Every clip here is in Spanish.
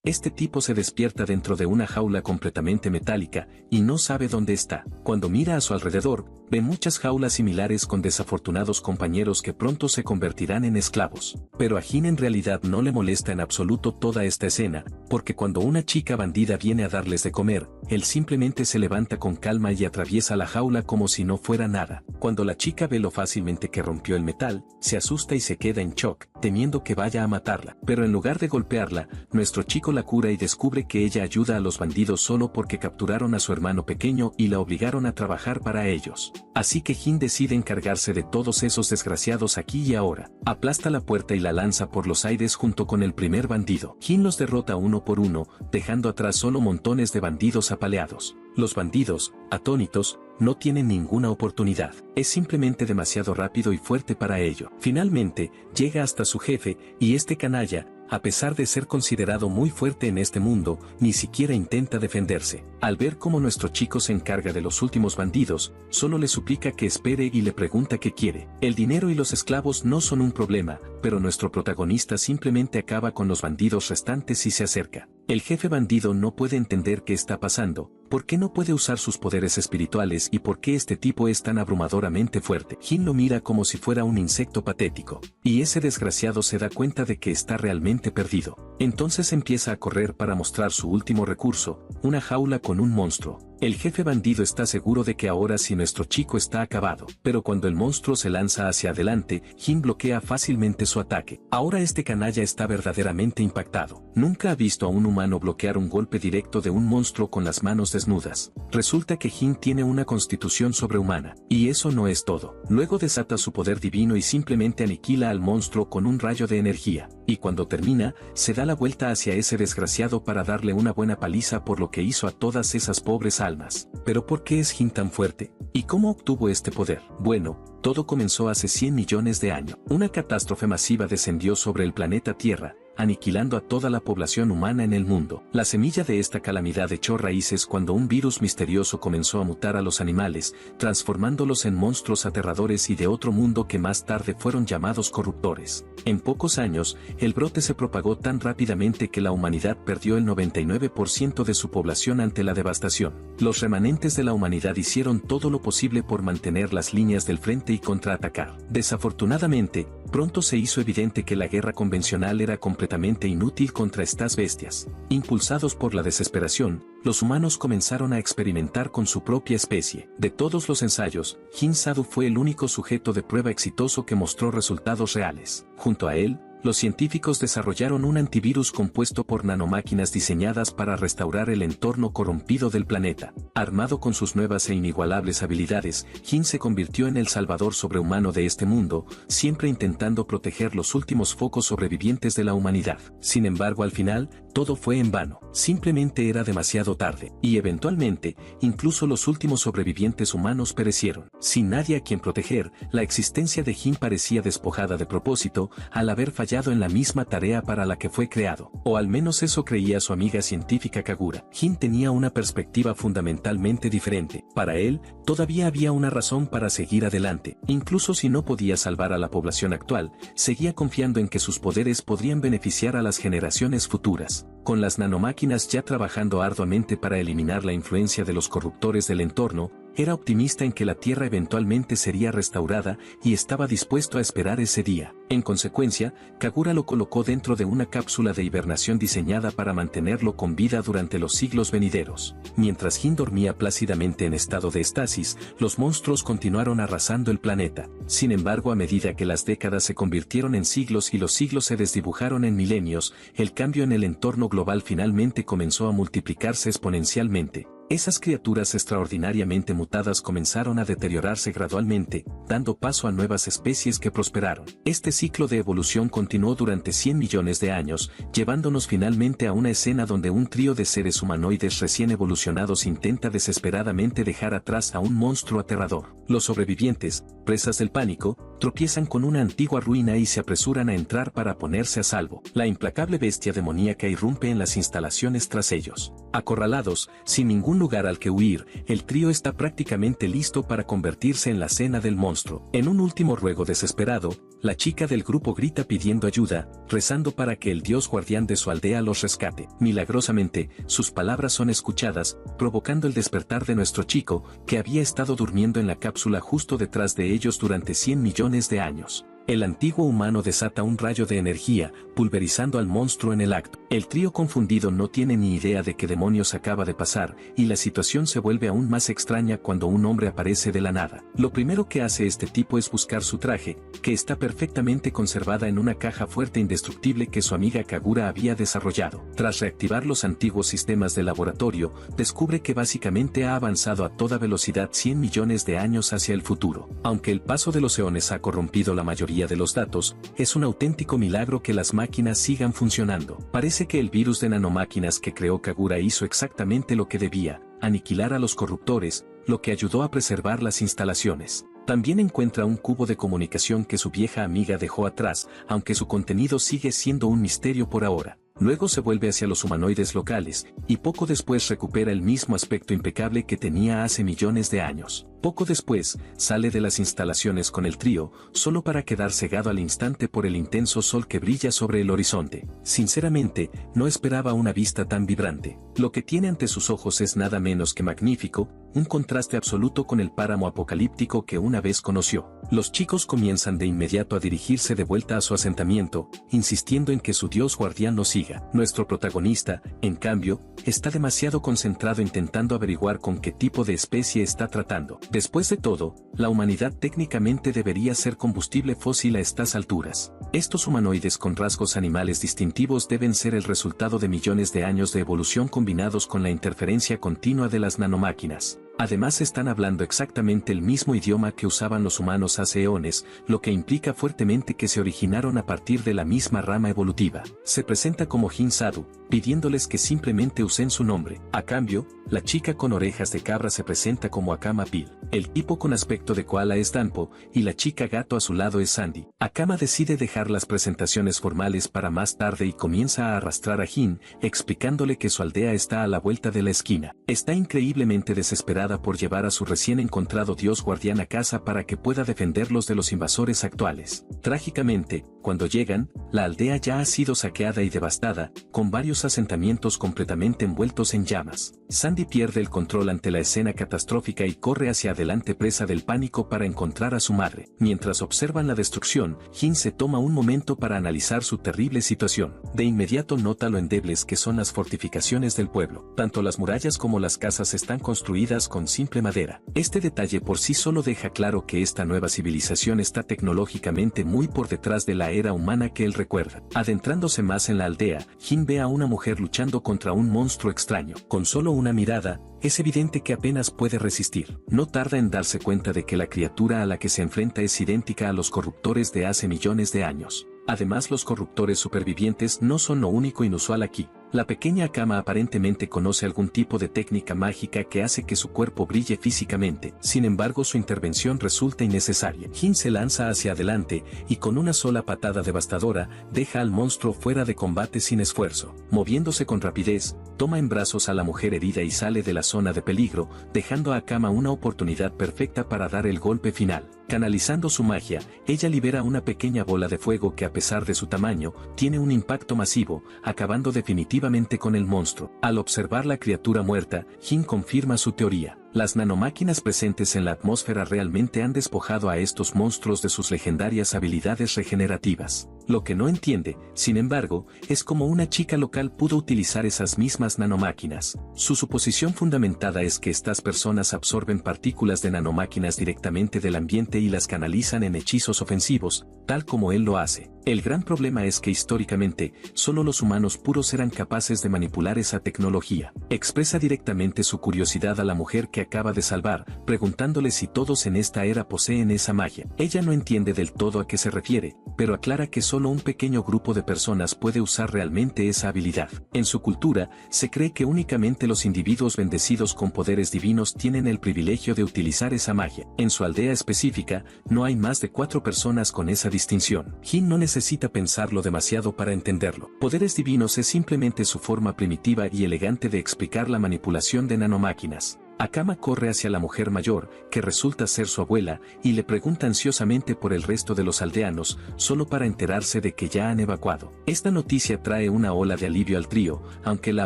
Este tipo se despierta dentro de una jaula completamente metálica, y no sabe dónde está. Cuando mira a su alrededor, ve muchas jaulas similares con desafortunados compañeros que pronto se convertirán en esclavos. Pero a Jin en realidad no le molesta en absoluto toda esta escena, porque cuando una chica bandida viene a darles de comer, él simplemente se levanta con calma y atraviesa la jaula como si no fuera nada. Cuando la chica ve lo fácilmente que rompió el metal, se asusta y se queda en shock, temiendo que vaya a matarla. Pero en lugar de golpearla, nuestro chico la cura y descubre que ella ayuda a los bandidos solo porque capturaron a su hermano pequeño y la obligaron a trabajar para ellos. Así que Jin decide encargarse de todos esos desgraciados aquí y ahora. Aplasta la puerta y la lanza por los aires junto con el primer bandido. Jin los derrota uno por uno, dejando atrás solo montones de bandidos apaleados. Los bandidos, atónitos, no tienen ninguna oportunidad. Es simplemente demasiado rápido y fuerte para ello. Finalmente, llega hasta su jefe, y este canalla, a pesar de ser considerado muy fuerte en este mundo, ni siquiera intenta defenderse. Al ver cómo nuestro chico se encarga de los últimos bandidos, solo le suplica que espere y le pregunta qué quiere. El dinero y los esclavos no son un problema, pero nuestro protagonista simplemente acaba con los bandidos restantes y se acerca. El jefe bandido no puede entender qué está pasando, por qué no puede usar sus poderes espirituales y por qué este tipo es tan abrumadoramente fuerte. Jin lo mira como si fuera un insecto patético, y ese desgraciado se da cuenta de que está realmente perdido. Entonces empieza a correr para mostrar su último recurso, una jaula con un monstruo. El jefe bandido está seguro de que ahora sí nuestro chico está acabado, pero cuando el monstruo se lanza hacia adelante, Jin bloquea fácilmente su ataque. Ahora este canalla está verdaderamente impactado. Nunca ha visto a un humano bloquear un golpe directo de un monstruo con las manos desnudas. Resulta que Jin tiene una constitución sobrehumana, y eso no es todo. Luego desata su poder divino y simplemente aniquila al monstruo con un rayo de energía, y cuando termina, se da la vuelta hacia ese desgraciado para darle una buena paliza por lo que hizo a todas esas pobres almas. Pero ¿por qué es Jin tan fuerte? ¿Y cómo obtuvo este poder? Bueno, todo comenzó hace 100 millones de años. Una catástrofe masiva descendió sobre el planeta Tierra, aniquilando a toda la población humana en el mundo. La semilla de esta calamidad echó raíces cuando un virus misterioso comenzó a mutar a los animales, transformándolos en monstruos aterradores y de otro mundo que más tarde fueron llamados corruptores. En pocos años, el brote se propagó tan rápidamente que la humanidad perdió el 99% de su población ante la devastación. Los remanentes de la humanidad hicieron todo lo posible por mantener las líneas del frente y contraatacar. Desafortunadamente, pronto se hizo evidente que la guerra convencional era completamente inútil contra estas bestias. Impulsados por la desesperación, los humanos comenzaron a experimentar con su propia especie. De todos los ensayos, Jin Sadu fue el único sujeto de prueba exitoso que mostró resultados reales. Junto a él, los científicos desarrollaron un antivirus compuesto por nanomáquinas diseñadas para restaurar el entorno corrompido del planeta. Armado con sus nuevas e inigualables habilidades, Jin se convirtió en el salvador sobrehumano de este mundo, siempre intentando proteger los últimos focos sobrevivientes de la humanidad. Sin embargo, al final, todo fue en vano. Simplemente era demasiado tarde, y eventualmente, incluso los últimos sobrevivientes humanos perecieron. Sin nadie a quien proteger, la existencia de Jin parecía despojada de propósito, al haber fallado en la misma tarea para la que fue creado. O al menos eso creía su amiga científica Kagura. Jin tenía una perspectiva fundamentalmente diferente. Para él, todavía había una razón para seguir adelante. Incluso si no podía salvar a la población actual, seguía confiando en que sus poderes podrían beneficiar a las generaciones futuras. Con las nanomáquinas ya trabajando arduamente para eliminar la influencia de los corruptores del entorno, era optimista en que la Tierra eventualmente sería restaurada y estaba dispuesto a esperar ese día. En consecuencia, Kagura lo colocó dentro de una cápsula de hibernación diseñada para mantenerlo con vida durante los siglos venideros. Mientras Jin dormía plácidamente en estado de estasis, los monstruos continuaron arrasando el planeta. Sin embargo, a medida que las décadas se convirtieron en siglos y los siglos se desdibujaron en milenios, el cambio en el entorno global finalmente comenzó a multiplicarse exponencialmente. Esas criaturas extraordinariamente mutadas comenzaron a deteriorarse gradualmente, dando paso a nuevas especies que prosperaron. Este ciclo de evolución continuó durante 100 millones de años, llevándonos finalmente a una escena donde un trío de seres humanoides recién evolucionados intenta desesperadamente dejar atrás a un monstruo aterrador. Los sobrevivientes, presas del pánico, tropiezan con una antigua ruina y se apresuran a entrar para ponerse a salvo. La implacable bestia demoníaca irrumpe en las instalaciones tras ellos. Acorralados, sin ningún lugar al que huir, el trío está prácticamente listo para convertirse en la cena del monstruo. En un último ruego desesperado, la chica del grupo grita pidiendo ayuda, rezando para que el dios guardián de su aldea los rescate. Milagrosamente, sus palabras son escuchadas, provocando el despertar de nuestro chico, que había estado durmiendo en la cápsula justo detrás de ellos durante 100 millones de años. El antiguo humano desata un rayo de energía, pulverizando al monstruo en el acto. El trío confundido no tiene ni idea de qué demonios acaba de pasar, y la situación se vuelve aún más extraña cuando un hombre aparece de la nada. Lo primero que hace este tipo es buscar su traje, que está perfectamente conservada en una caja fuerte e indestructible que su amiga Kagura había desarrollado. Tras reactivar los antiguos sistemas de laboratorio, descubre que básicamente ha avanzado a toda velocidad 100 millones de años hacia el futuro. Aunque el paso de los eones ha corrompido la mayoría de los datos, es un auténtico milagro que las máquinas sigan funcionando. Parece que el virus de nanomáquinas que creó Kagura hizo exactamente lo que debía, aniquilar a los corruptores, lo que ayudó a preservar las instalaciones. También encuentra un cubo de comunicación que su vieja amiga dejó atrás, aunque su contenido sigue siendo un misterio por ahora. Luego se vuelve hacia los humanoides locales, y poco después recupera el mismo aspecto impecable que tenía hace millones de años. Poco después, sale de las instalaciones con el trío, solo para quedar cegado al instante por el intenso sol que brilla sobre el horizonte. Sinceramente, no esperaba una vista tan vibrante. Lo que tiene ante sus ojos es nada menos que magnífico, un contraste absoluto con el páramo apocalíptico que una vez conoció. Los chicos comienzan de inmediato a dirigirse de vuelta a su asentamiento, insistiendo en que su dios guardián los siga. Nuestro protagonista, en cambio, está demasiado concentrado intentando averiguar con qué tipo de especie está tratando. Después de todo, la humanidad técnicamente debería ser combustible fósil a estas alturas. Estos humanoides con rasgos animales distintivos deben ser el resultado de millones de años de evolución combinados con la interferencia continua de las nanomáquinas. Además están hablando exactamente el mismo idioma que usaban los humanos hace eones, lo que implica fuertemente que se originaron a partir de la misma rama evolutiva. Se presenta como Jin Sadu, pidiéndoles que simplemente usen su nombre. A cambio, la chica con orejas de cabra se presenta como Akama Pil. El tipo con aspecto de koala es Danpo, y la chica gato a su lado es Sandy. Akama decide dejar las presentaciones formales para más tarde y comienza a arrastrar a Jin, explicándole que su aldea está a la vuelta de la esquina. Está increíblemente desesperada por llevar a su recién encontrado dios guardián a casa para que pueda defenderlos de los invasores actuales. Trágicamente, cuando llegan, la aldea ya ha sido saqueada y devastada, con varios asentamientos completamente envueltos en llamas. Sandy pierde el control ante la escena catastrófica y corre hacia adelante presa del pánico para encontrar a su madre. Mientras observan la destrucción, Jin se toma un momento para analizar su terrible situación. De inmediato nota lo endebles que son las fortificaciones del pueblo. Tanto las murallas como las casas están construidas con simple madera. Este detalle por sí solo deja claro que esta nueva civilización está tecnológicamente muy por detrás de la era humana que él recuerda. Adentrándose más en la aldea, Jin ve a una mujer luchando contra un monstruo extraño. Con solo una mirada, es evidente que apenas puede resistir. No tarda en darse cuenta de que la criatura a la que se enfrenta es idéntica a los corruptores de hace millones de años. Además, los corruptores supervivientes no son lo único inusual aquí. La pequeña Akama aparentemente conoce algún tipo de técnica mágica que hace que su cuerpo brille físicamente. Sin embargo, su intervención resulta innecesaria. Jin se lanza hacia adelante y con una sola patada devastadora, deja al monstruo fuera de combate sin esfuerzo. Moviéndose con rapidez, toma en brazos a la mujer herida y sale de la zona de peligro, dejando a Akama una oportunidad perfecta para dar el golpe final. Canalizando su magia, ella libera una pequeña bola de fuego que a pesar de su tamaño, tiene un impacto masivo, acabando definitivamente con el monstruo. Al observar la criatura muerta, Jin confirma su teoría. Las nanomáquinas presentes en la atmósfera realmente han despojado a estos monstruos de sus legendarias habilidades regenerativas. Lo que no entiende, sin embargo, es cómo una chica local pudo utilizar esas mismas nanomáquinas. Su suposición fundamentada es que estas personas absorben partículas de nanomáquinas directamente del ambiente y las canalizan en hechizos ofensivos, tal como él lo hace. El gran problema es que históricamente, solo los humanos puros eran capaces de manipular esa tecnología. Expresa directamente su curiosidad a la mujer que acaba de salvar, preguntándole si todos en esta era poseen esa magia. Ella no entiende del todo a qué se refiere, pero aclara que solo un pequeño grupo de personas puede usar realmente esa habilidad. En su cultura, se cree que únicamente los individuos bendecidos con poderes divinos tienen el privilegio de utilizar esa magia. En su aldea específica, no hay más de 4 personas con esa distinción. Jin no necesita necesita pensarlo demasiado para entenderlo. Poderes divinos es simplemente su forma primitiva y elegante de explicar la manipulación de nanomáquinas. Akama corre hacia la mujer mayor, que resulta ser su abuela, y le pregunta ansiosamente por el resto de los aldeanos, solo para enterarse de que ya han evacuado. Esta noticia trae una ola de alivio al trío, aunque la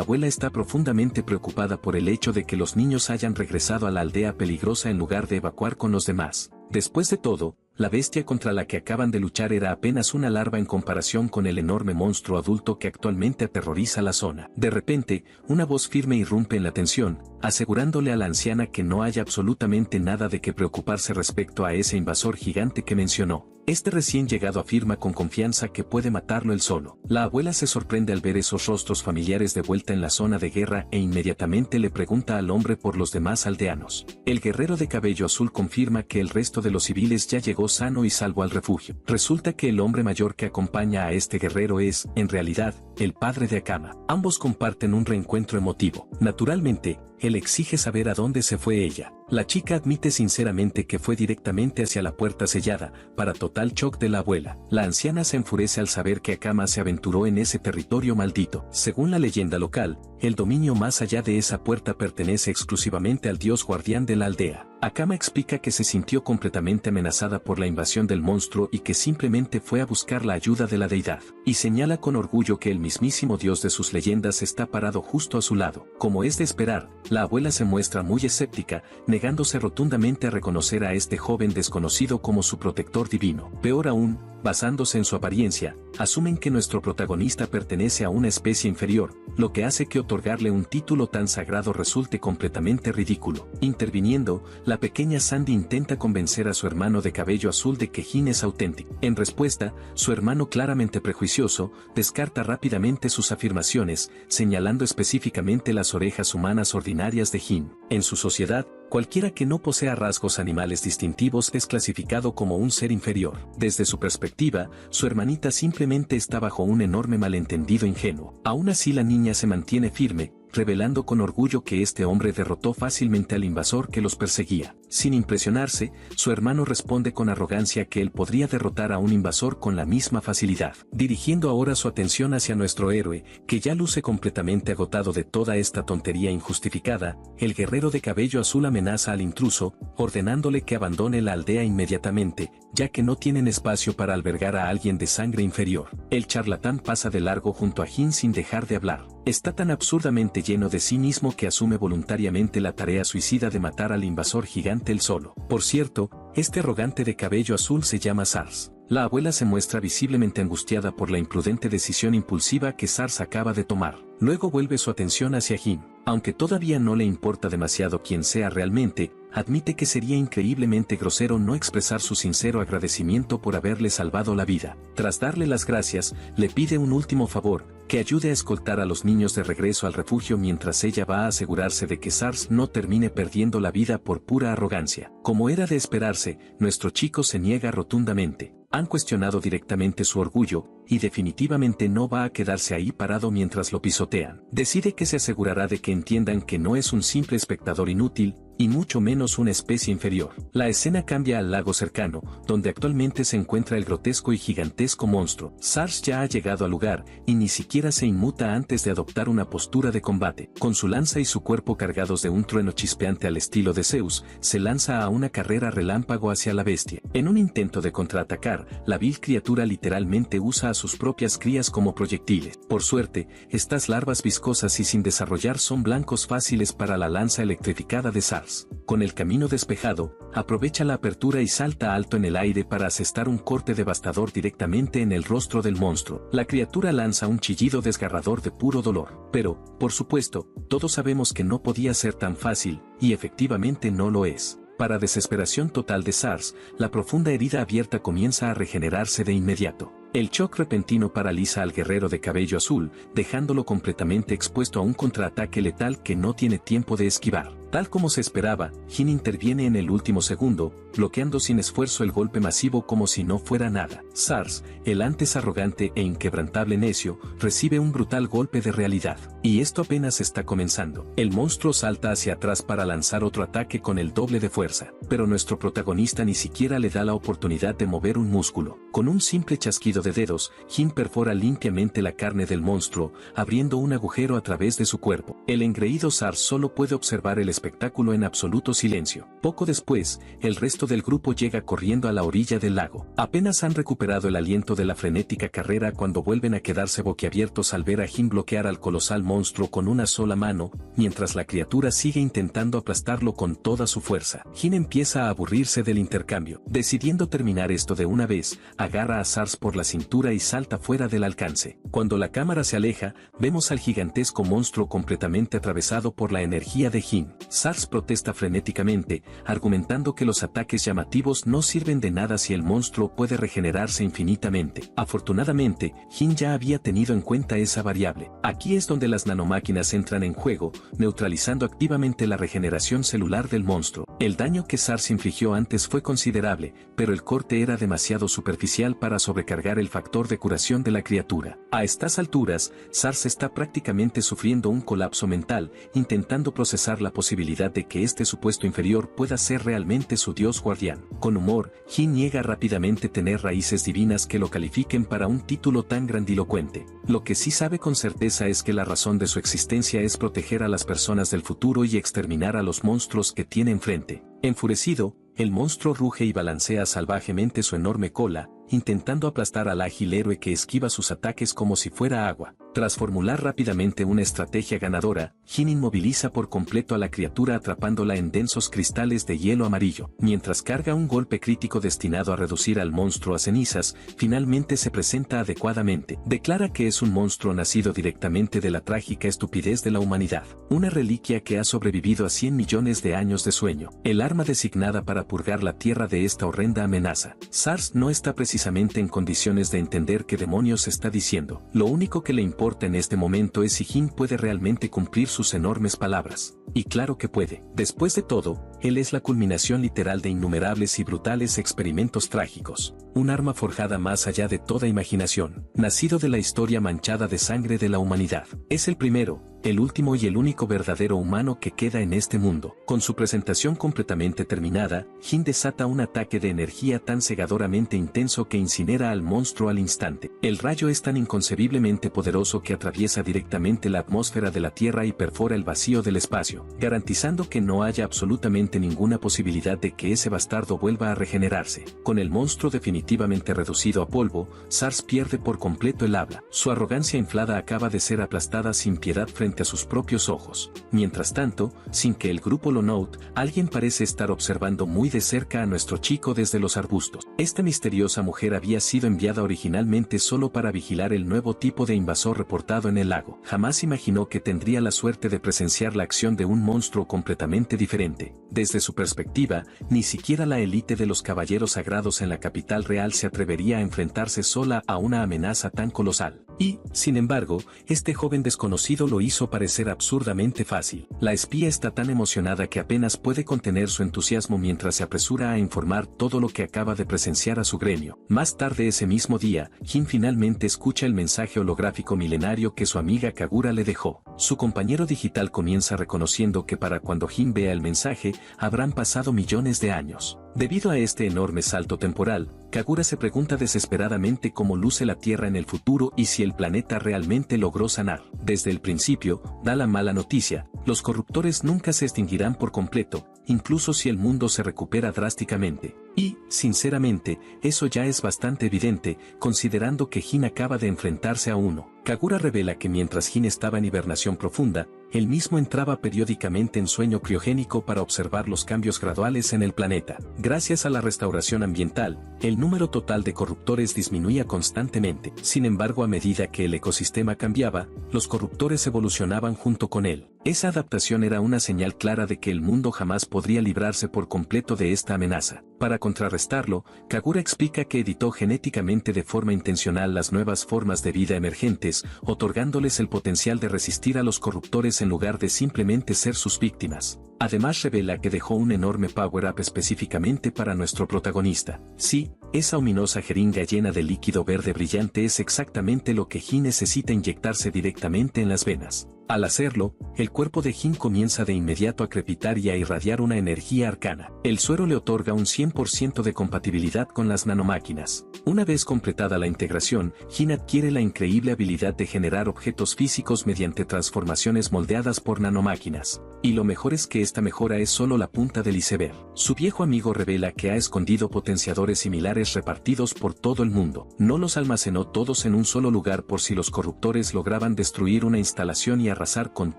abuela está profundamente preocupada por el hecho de que los niños hayan regresado a la aldea peligrosa en lugar de evacuar con los demás. Después de todo, la bestia contra la que acaban de luchar era apenas una larva en comparación con el enorme monstruo adulto que actualmente aterroriza la zona. De repente, una voz firme irrumpe en la tensión, asegurándole a la anciana que no hay absolutamente nada de qué preocuparse respecto a ese invasor gigante que mencionó. Este recién llegado afirma con confianza que puede matarlo él solo. La abuela se sorprende al ver esos rostros familiares de vuelta en la zona de guerra e inmediatamente le pregunta al hombre por los demás aldeanos. El guerrero de cabello azul confirma que el resto de los civiles ya llegó sano y salvo al refugio. Resulta que el hombre mayor que acompaña a este guerrero es, en realidad, el padre de Akama. Ambos comparten un reencuentro emotivo. Naturalmente, él exige saber a dónde se fue ella. La chica admite sinceramente que fue directamente hacia la puerta sellada, para total shock de la abuela. La anciana se enfurece al saber que Akama se aventuró en ese territorio maldito. Según la leyenda local, el dominio más allá de esa puerta pertenece exclusivamente al dios guardián de la aldea. Akama explica que se sintió completamente amenazada por la invasión del monstruo y que simplemente fue a buscar la ayuda de la deidad. Y señala con orgullo que el mismísimo dios de sus leyendas está parado justo a su lado. Como es de esperar, la abuela se muestra muy escéptica, negándose rotundamente a reconocer a este joven desconocido como su protector divino. Peor aún, basándose en su apariencia, asumen que nuestro protagonista pertenece a una especie inferior, lo que hace que otorgarle un título tan sagrado resulte completamente ridículo. Interviniendo, la pequeña Sandy intenta convencer a su hermano de cabello azul de que Jin es auténtico. En respuesta, su hermano claramente prejuicioso, descarta rápidamente sus afirmaciones, señalando específicamente las orejas humanas ordinarias de Jin. En su sociedad, cualquiera que no posea rasgos animales distintivos es clasificado como un ser inferior. Desde su perspectiva, su hermanita simplemente está bajo un enorme malentendido ingenuo. Aún así la niña se mantiene firme, revelando con orgullo que este hombre derrotó fácilmente al invasor que los perseguía. Sin impresionarse, su hermano responde con arrogancia que él podría derrotar a un invasor con la misma facilidad. Dirigiendo ahora su atención hacia nuestro héroe, que ya luce completamente agotado de toda esta tontería injustificada, el guerrero de cabello azul amenaza al intruso, ordenándole que abandone la aldea inmediatamente, ya que no tienen espacio para albergar a alguien de sangre inferior. El charlatán pasa de largo junto a Jin sin dejar de hablar. Está tan absurdamente lleno de sí mismo que asume voluntariamente la tarea suicida de matar al invasor gigante él solo. Por cierto, este arrogante de cabello azul se llama Sars. La abuela se muestra visiblemente angustiada por la imprudente decisión impulsiva que Sars acaba de tomar. Luego vuelve su atención hacia Jin. Aunque todavía no le importa demasiado quién sea realmente, admite que sería increíblemente grosero no expresar su sincero agradecimiento por haberle salvado la vida. Tras darle las gracias, le pide un último favor, que ayude a escoltar a los niños de regreso al refugio mientras ella va a asegurarse de que Sars no termine perdiendo la vida por pura arrogancia. Como era de esperarse, nuestro chico se niega rotundamente. Han cuestionado directamente su orgullo, y definitivamente no va a quedarse ahí parado mientras lo pisotean. Decide que se asegurará de que entiendan que no es un simple espectador inútil, y mucho menos una especie inferior. La escena cambia al lago cercano, donde actualmente se encuentra el grotesco y gigantesco monstruo. Sars ya ha llegado al lugar, y ni siquiera se inmuta antes de adoptar una postura de combate. Con su lanza y su cuerpo cargados de un trueno chispeante al estilo de Zeus, se lanza a una carrera relámpago hacia la bestia. En un intento de contraatacar, la vil criatura literalmente usa a sus propias crías como proyectiles. Por suerte, estas larvas viscosas y sin desarrollar son blancos fáciles para la lanza electrificada de Sars. Con el camino despejado, aprovecha la apertura y salta alto en el aire para asestar un corte devastador directamente en el rostro del monstruo. La criatura lanza un chillido desgarrador de puro dolor. Pero, por supuesto, todos sabemos que no podía ser tan fácil, y efectivamente no lo es. Para desesperación total de Sars, la profunda herida abierta comienza a regenerarse de inmediato. El shock repentino paraliza al guerrero de cabello azul, dejándolo completamente expuesto a un contraataque letal que no tiene tiempo de esquivar. Tal como se esperaba, Jin interviene en el último segundo, bloqueando sin esfuerzo el golpe masivo como si no fuera nada. Sars, el antes arrogante e inquebrantable necio, recibe un brutal golpe de realidad. Y esto apenas está comenzando. El monstruo salta hacia atrás para lanzar otro ataque con el doble de fuerza, pero nuestro protagonista ni siquiera le da la oportunidad de mover un músculo. Con un simple chasquido de dedos, Jin perfora limpiamente la carne del monstruo, abriendo un agujero a través de su cuerpo. El engreído Sars solo puede observar el espectáculo en absoluto silencio. Poco después, el resto del grupo llega corriendo a la orilla del lago. Apenas han recuperado el aliento de la frenética carrera cuando vuelven a quedarse boquiabiertos al ver a Jin bloquear al colosal monstruo con una sola mano, mientras la criatura sigue intentando aplastarlo con toda su fuerza. Jin empieza a aburrirse del intercambio. Decidiendo terminar esto de una vez, agarra a Sars por la cintura y salta fuera del alcance. Cuando la cámara se aleja, vemos al gigantesco monstruo completamente atravesado por la energía de Jin. Sars protesta frenéticamente, argumentando que los ataques llamativos no sirven de nada si el monstruo puede regenerarse infinitamente. Afortunadamente, Jin ya había tenido en cuenta esa variable. Aquí es donde las nanomáquinas entran en juego, neutralizando activamente la regeneración celular del monstruo. El daño que Sars infligió antes fue considerable, pero el corte era demasiado superficial para sobrecargar el factor de curación de la criatura. A estas alturas, Sars está prácticamente sufriendo un colapso mental, intentando procesar la posibilidad de que este supuesto inferior pueda ser realmente su dios guardián. Con humor, Jin niega rápidamente tener raíces divinas que lo califiquen para un título tan grandilocuente. Lo que sí sabe con certeza es que la razón de su existencia es proteger a las personas del futuro y exterminar a los monstruos que tiene enfrente. Enfurecido, el monstruo ruge y balancea salvajemente su enorme cola, intentando aplastar al ágil héroe que esquiva sus ataques como si fuera agua. Tras formular rápidamente una estrategia ganadora, Jin inmoviliza por completo a la criatura atrapándola en densos cristales de hielo amarillo. Mientras carga un golpe crítico destinado a reducir al monstruo a cenizas, finalmente se presenta adecuadamente. Declara que es un monstruo nacido directamente de la trágica estupidez de la humanidad. Una reliquia que ha sobrevivido a 100 millones de años de sueño. El arma designada para purgar la tierra de esta horrenda amenaza. Sars no está precisamente en condiciones de entender qué demonios está diciendo. Lo único que le importa en este momento es si Jin puede realmente cumplir sus enormes palabras. Y claro que puede. Después de todo, él es la culminación literal de innumerables y brutales experimentos trágicos. Un arma forjada más allá de toda imaginación, nacido de la historia manchada de sangre de la humanidad. Es el primero, el último y el único verdadero humano que queda en este mundo. Con su presentación completamente terminada, Jin desata un ataque de energía tan cegadoramente intenso que incinera al monstruo al instante. El rayo es tan inconcebiblemente poderoso que atraviesa directamente la atmósfera de la Tierra y perfora el vacío del espacio, garantizando que no haya absolutamente ninguna posibilidad de que ese bastardo vuelva a regenerarse. Con el monstruo definitivamente reducido a polvo, Sars pierde por completo el habla. Su arrogancia inflada acaba de ser aplastada sin piedad frente a sus propios ojos. Mientras tanto, sin que el grupo lo note, alguien parece estar observando muy de cerca a nuestro chico desde los arbustos. Esta misteriosa mujer había sido enviada originalmente solo para vigilar el nuevo tipo de invasor reportado en el lago. Jamás imaginó que tendría la suerte de presenciar la acción de un monstruo completamente diferente. Desde su perspectiva, ni siquiera la élite de los caballeros sagrados en la capital real se atrevería a enfrentarse sola a una amenaza tan colosal. Y, sin embargo, este joven desconocido lo hizo parecer absurdamente fácil. La espía está tan emocionada que apenas puede contener su entusiasmo mientras se apresura a informar todo lo que acaba de presenciar a su gremio. Más tarde ese mismo día, Jin finalmente escucha el mensaje holográfico milenario que su amiga Kagura le dejó. Su compañero digital comienza reconociendo que para cuando Jin vea el mensaje, habrán pasado millones de años. Debido a este enorme salto temporal, Kagura se pregunta desesperadamente cómo luce la Tierra en el futuro y si el planeta realmente logró sanar. Desde el principio, da la mala noticia, los corruptores nunca se extinguirán por completo, incluso si el mundo se recupera drásticamente. Y, sinceramente, eso ya es bastante evidente, considerando que Jin acaba de enfrentarse a uno. Kagura revela que mientras Jin estaba en hibernación profunda, él mismo entraba periódicamente en sueño criogénico para observar los cambios graduales en el planeta. Gracias a la restauración ambiental, el número total de corruptores disminuía constantemente. Sin embargo, a medida que el ecosistema cambiaba, los corruptores evolucionaban junto con él. Esa adaptación era una señal clara de que el mundo jamás podría librarse por completo de esta amenaza. Para contrarrestarlo, Kagura explica que editó genéticamente de forma intencional las nuevas formas de vida emergentes, otorgándoles el potencial de resistir a los corruptores en lugar de simplemente ser sus víctimas. Además revela que dejó un enorme power-up específicamente para nuestro protagonista. Sí, esa ominosa jeringa llena de líquido verde brillante es exactamente lo que Jin necesita inyectarse directamente en las venas. Al hacerlo, el cuerpo de Jin comienza de inmediato a crepitar y a irradiar una energía arcana. El suero le otorga un 100% de compatibilidad con las nanomáquinas. Una vez completada la integración, Jin adquiere la increíble habilidad de generar objetos físicos mediante transformaciones moldeadas por nanomáquinas. Y lo mejor es que esta mejora es solo la punta del iceberg. Su viejo amigo revela que ha escondido potenciadores similares repartidos por todo el mundo. No los almacenó todos en un solo lugar por si los corruptores lograban destruir una instalación y arrasar con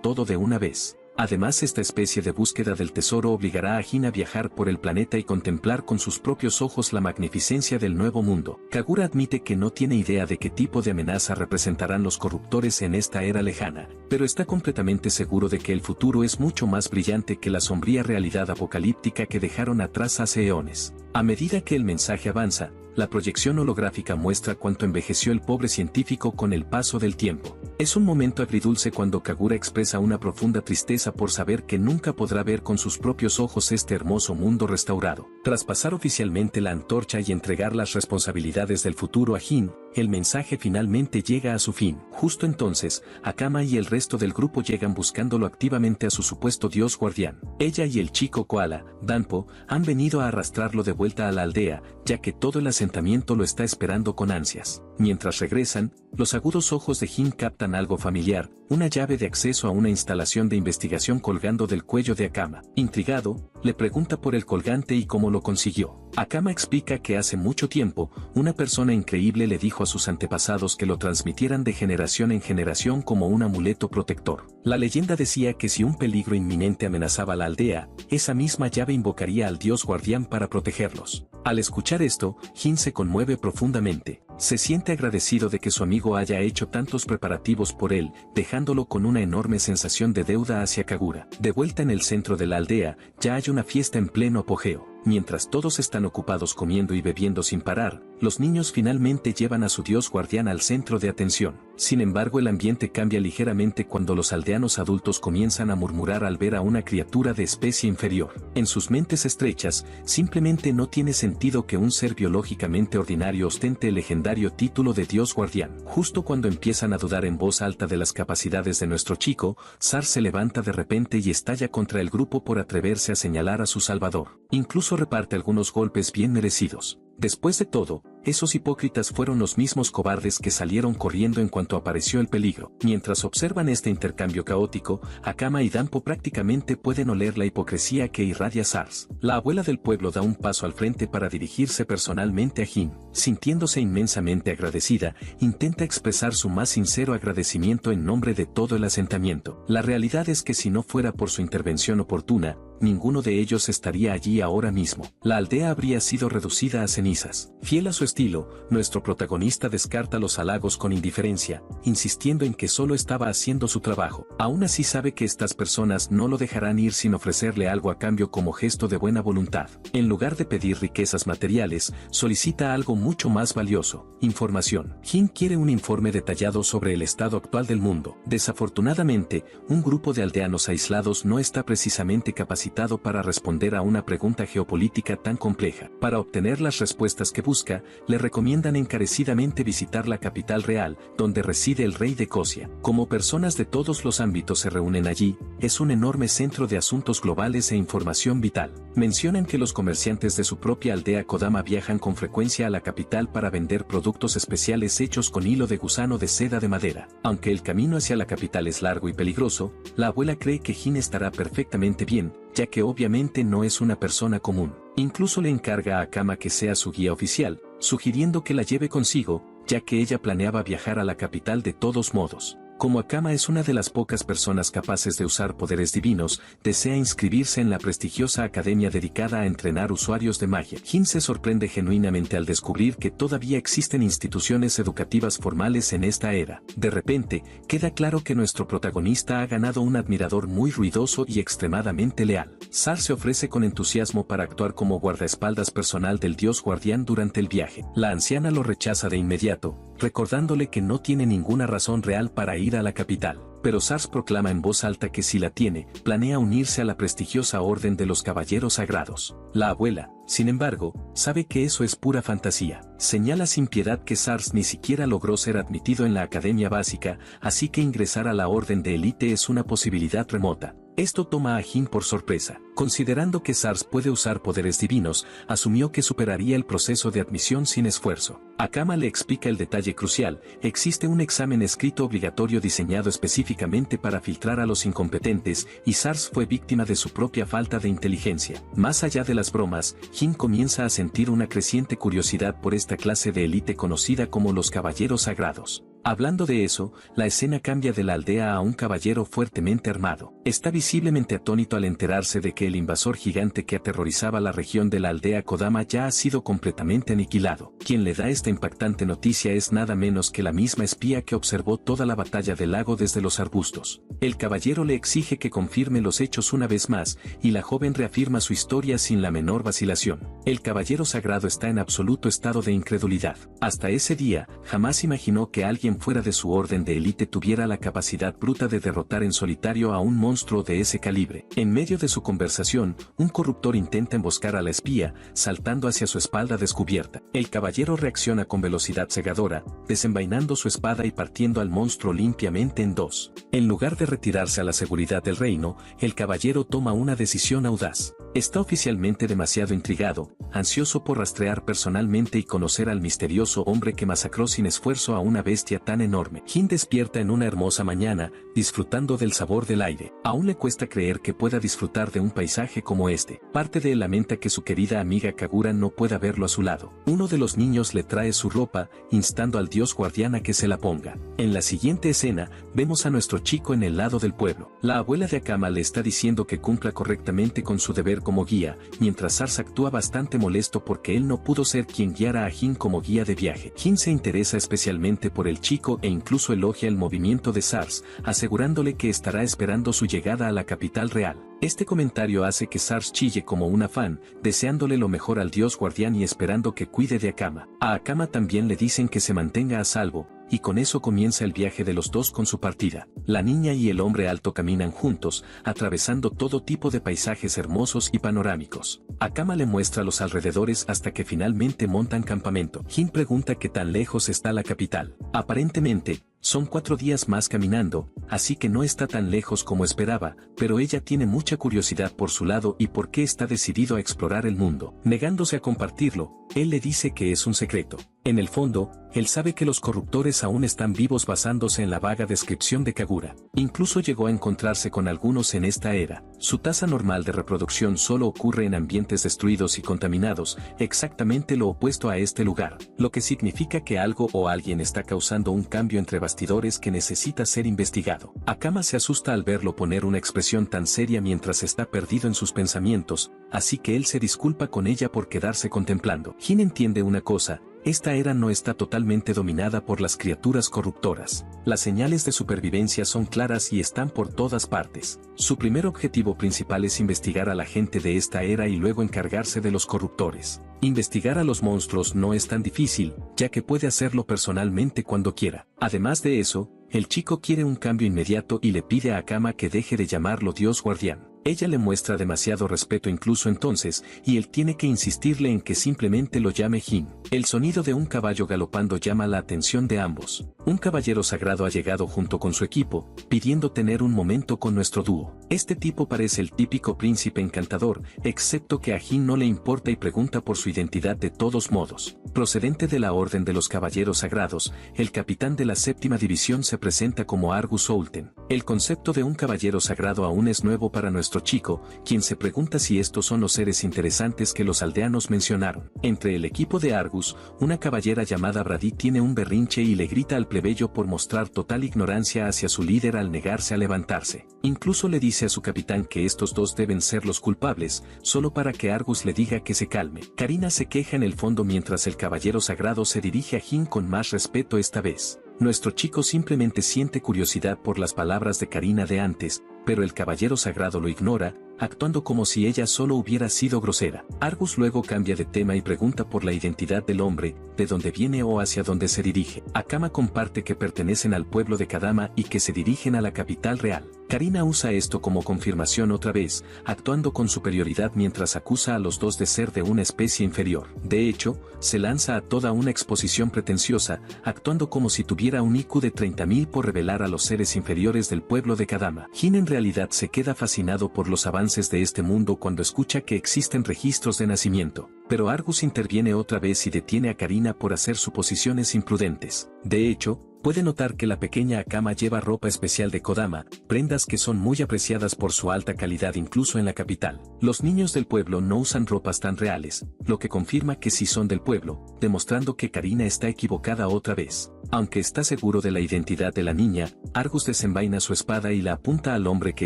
todo de una vez. Además, esta especie de búsqueda del tesoro obligará a Jin a viajar por el planeta y contemplar con sus propios ojos la magnificencia del nuevo mundo. Kagura admite que no tiene idea de qué tipo de amenaza representarán los corruptores en esta era lejana, pero está completamente seguro de que el futuro es mucho más brillante que la sombría realidad apocalíptica que dejaron atrás hace eones. A medida que el mensaje avanza, la proyección holográfica muestra cuánto envejeció el pobre científico con el paso del tiempo. Es un momento agridulce cuando Kagura expresa una profunda tristeza por saber que nunca podrá ver con sus propios ojos este hermoso mundo restaurado. Tras pasar oficialmente la antorcha y entregar las responsabilidades del futuro a Jin, el mensaje finalmente llega a su fin. Justo entonces, Akama y el resto del grupo llegan buscándolo activamente a su supuesto dios guardián. Ella y el chico koala, Danpo, han venido a arrastrarlo de vuelta a la aldea, ya que todo el asentamiento lo está esperando con ansias. Mientras regresan, los agudos ojos de Jin captan algo familiar, una llave de acceso a una instalación de investigación colgando del cuello de Akama. Intrigado, le pregunta por el colgante y cómo lo consiguió. Akama explica que hace mucho tiempo, una persona increíble le dijo a sus antepasados que lo transmitieran de generación en generación como un amuleto protector. La leyenda decía que si un peligro inminente amenazaba la aldea, esa misma llave invocaría al dios guardián para protegerlos. Al escuchar esto, Jin se conmueve profundamente. Se siente agradecido de que su amigo haya hecho tantos preparativos por él, dejándolo con una enorme sensación de deuda hacia Kagura. De vuelta en el centro de la aldea, ya hay una fiesta en pleno apogeo. Mientras todos están ocupados comiendo y bebiendo sin parar, los niños finalmente llevan a su dios guardián al centro de atención. Sin embargo, el ambiente cambia ligeramente cuando los aldeanos adultos comienzan a murmurar al ver a una criatura de especie inferior. En sus mentes estrechas, simplemente no tiene sentido que un ser biológicamente ordinario ostente el legendario título de dios guardián. Justo cuando empiezan a dudar en voz alta de las capacidades de nuestro chico, Zar se levanta de repente y estalla contra el grupo por atreverse a señalar a su salvador. Incluso reparte algunos golpes bien merecidos. Después de todo, esos hipócritas fueron los mismos cobardes que salieron corriendo en cuanto apareció el peligro. Mientras observan este intercambio caótico, Akama y Danpo prácticamente pueden oler la hipocresía que irradia Sars. La abuela del pueblo da un paso al frente para dirigirse personalmente a Jin. Sintiéndose inmensamente agradecida, intenta expresar su más sincero agradecimiento en nombre de todo el asentamiento. La realidad es que si no fuera por su intervención oportuna, ninguno de ellos estaría allí ahora mismo. La aldea habría sido reducida a cenizas. Fiel a su estilo, nuestro protagonista descarta los halagos con indiferencia, insistiendo en que solo estaba haciendo su trabajo. Aún así sabe que estas personas no lo dejarán ir sin ofrecerle algo a cambio como gesto de buena voluntad. En lugar de pedir riquezas materiales, solicita algo mucho más valioso: información. Jin quiere un informe detallado sobre el estado actual del mundo. Desafortunadamente, un grupo de aldeanos aislados no está precisamente capacitado para responder a una pregunta geopolítica tan compleja. Para obtener las respuestas que busca, le recomiendan encarecidamente visitar la capital real, donde reside el rey de Cosia. Como personas de todos los ámbitos se reúnen allí, es un enorme centro de asuntos globales e información vital. Mencionan que los comerciantes de su propia aldea Kodama viajan con frecuencia a la capital para vender productos especiales hechos con hilo de gusano de seda de madera. Aunque el camino hacia la capital es largo y peligroso, la abuela cree que Jin estará perfectamente bien, ya que obviamente no es una persona común. Incluso le encarga a Akama que sea su guía oficial, sugiriendo que la lleve consigo, ya que ella planeaba viajar a la capital de todos modos. Como Akama es una de las pocas personas capaces de usar poderes divinos, desea inscribirse en la prestigiosa academia dedicada a entrenar usuarios de magia. Jin se sorprende genuinamente al descubrir que todavía existen instituciones educativas formales en esta era. De repente, queda claro que nuestro protagonista ha ganado un admirador muy ruidoso y extremadamente leal. Zar se ofrece con entusiasmo para actuar como guardaespaldas personal del dios guardián durante el viaje. La anciana lo rechaza de inmediato, recordándole que no tiene ninguna razón real para ir a la capital. Pero Sars proclama en voz alta que si la tiene, planea unirse a la prestigiosa Orden de los Caballeros Sagrados. La abuela, sin embargo, sabe que eso es pura fantasía. Señala sin piedad que Sars ni siquiera logró ser admitido en la academia básica, así que ingresar a la Orden de Élite es una posibilidad remota. Esto toma a Jin por sorpresa. Considerando que Sars puede usar poderes divinos, asumió que superaría el proceso de admisión sin esfuerzo. Akama le explica el detalle crucial: existe un examen escrito obligatorio diseñado específicamente para filtrar a los incompetentes, y Sars fue víctima de su propia falta de inteligencia. Más allá de las bromas, Jin comienza a sentir una creciente curiosidad por esta clase de élite conocida como los Caballeros Sagrados. Hablando de eso, la escena cambia de la aldea a un caballero fuertemente armado. Está visiblemente atónito al enterarse de que el invasor gigante que aterrorizaba la región de la aldea Kodama ya ha sido completamente aniquilado. Quien le da esta impactante noticia es nada menos que la misma espía que observó toda la batalla del lago desde los arbustos. El caballero le exige que confirme los hechos una vez más, y la joven reafirma su historia sin la menor vacilación. El caballero sagrado está en absoluto estado de incredulidad. Hasta ese día, jamás imaginó que alguien fuera de su orden de élite tuviera la capacidad bruta de derrotar en solitario a un monstruo de ese calibre. En medio de su conversación, un corruptor intenta emboscar a la espía, saltando hacia su espalda descubierta. El caballero reacciona con velocidad cegadora, desenvainando su espada y partiendo al monstruo limpiamente en dos. En lugar de retirarse a la seguridad del reino, el caballero toma una decisión audaz. Está oficialmente demasiado intrigado, ansioso por rastrear personalmente y conocer al misterioso hombre que masacró sin esfuerzo a una bestia tan enorme. Jin despierta en una hermosa mañana, disfrutando del sabor del aire. Aún le cuesta creer que pueda disfrutar de un paisaje como este. Parte de él lamenta que su querida amiga Kagura no pueda verlo a su lado. Uno de los niños le trae su ropa, instando al dios guardián a que se la ponga. En la siguiente escena, vemos a nuestro chico en el lado del pueblo. La abuela de Akama le está diciendo que cumpla correctamente con su deber como guía, mientras Sars actúa bastante molesto porque él no pudo ser quien guiara a Jin como guía de viaje. Jin se interesa especialmente por el chico e incluso elogia el movimiento de Sars, asegurándole que estará esperando su llegada a la capital real. Este comentario hace que Sars chille como una fan, deseándole lo mejor al dios guardián y esperando que cuide de Akama. A Akama también le dicen que se mantenga a salvo, y con eso comienza el viaje de los dos con su partida. La niña y el hombre alto caminan juntos, atravesando todo tipo de paisajes hermosos y panorámicos. Akama le muestra los alrededores hasta que finalmente montan campamento. Jin pregunta qué tan lejos está la capital. Aparentemente, son 4 días más caminando, así que no está tan lejos como esperaba, pero ella tiene mucha curiosidad por su lado y por qué está decidido a explorar el mundo. Negándose a compartirlo, él le dice que es un secreto. En el fondo, él sabe que los corruptores aún están vivos basándose en la vaga descripción de Kagura. Incluso llegó a encontrarse con algunos en esta era. Su tasa normal de reproducción solo ocurre en ambientes destruidos y contaminados, exactamente lo opuesto a este lugar, lo que significa que algo o alguien está causando un cambio entre bastidores que necesita ser investigado. Akama se asusta al verlo poner una expresión tan seria mientras está perdido en sus pensamientos, así que él se disculpa con ella por quedarse contemplando. Jin entiende una cosa: esta era no está totalmente dominada por las criaturas corruptoras. Las señales de supervivencia son claras y están por todas partes. Su primer objetivo principal es investigar a la gente de esta era y luego encargarse de los corruptores. Investigar a los monstruos no es tan difícil, ya que puede hacerlo personalmente cuando quiera. Además de eso, el chico quiere un cambio inmediato y le pide a Akama que deje de llamarlo Dios Guardián. Ella le muestra demasiado respeto incluso entonces, y él tiene que insistirle en que simplemente lo llame Jin. El sonido de un caballo galopando llama la atención de ambos. Un caballero sagrado ha llegado junto con su equipo, pidiendo tener un momento con nuestro dúo. Este tipo parece el típico príncipe encantador, excepto que a Jin no le importa y pregunta por su identidad de todos modos. Procedente de la Orden de los Caballeros Sagrados, el capitán de la 7ª división se presenta como Argus Oulten. El concepto de un caballero sagrado aún es nuevo para nuestro chico, quien se pregunta si estos son los seres interesantes que los aldeanos mencionaron. Entre el equipo de Argus, una caballera llamada Brady tiene un berrinche y le grita al plebeyo por mostrar total ignorancia hacia su líder al negarse a levantarse. Incluso le dice a su capitán que estos dos deben ser los culpables, solo para que Argus le diga que se calme. Karina se queja en el fondo mientras el caballero sagrado se dirige a Jin con más respeto esta vez. Nuestro chico simplemente siente curiosidad por las palabras de Karina de antes, pero el caballero sagrado lo ignora, actuando como si ella solo hubiera sido grosera. Argus luego cambia de tema y pregunta por la identidad del hombre, de dónde viene o hacia dónde se dirige. Akama comparte que pertenecen al pueblo de Kadama y que se dirigen a la capital real. Karina usa esto como confirmación otra vez, actuando con superioridad mientras acusa a los dos de ser de una especie inferior. De hecho, se lanza a toda una exposición pretenciosa, actuando como si tuviera un IQ de 30.000 por revelar a los seres inferiores del pueblo de Kadama. Jin en realidad se queda fascinado por los avances de este mundo cuando escucha que existen registros de nacimiento. Pero Argus interviene otra vez y detiene a Karina por hacer suposiciones imprudentes. De hecho, puede notar que la pequeña Akama lleva ropa especial de Kodama, prendas que son muy apreciadas por su alta calidad incluso en la capital. Los niños del pueblo no usan ropas tan reales, lo que confirma que sí son del pueblo, demostrando que Karina está equivocada otra vez. Aunque está seguro de la identidad de la niña, Argus desenvaina su espada y la apunta al hombre que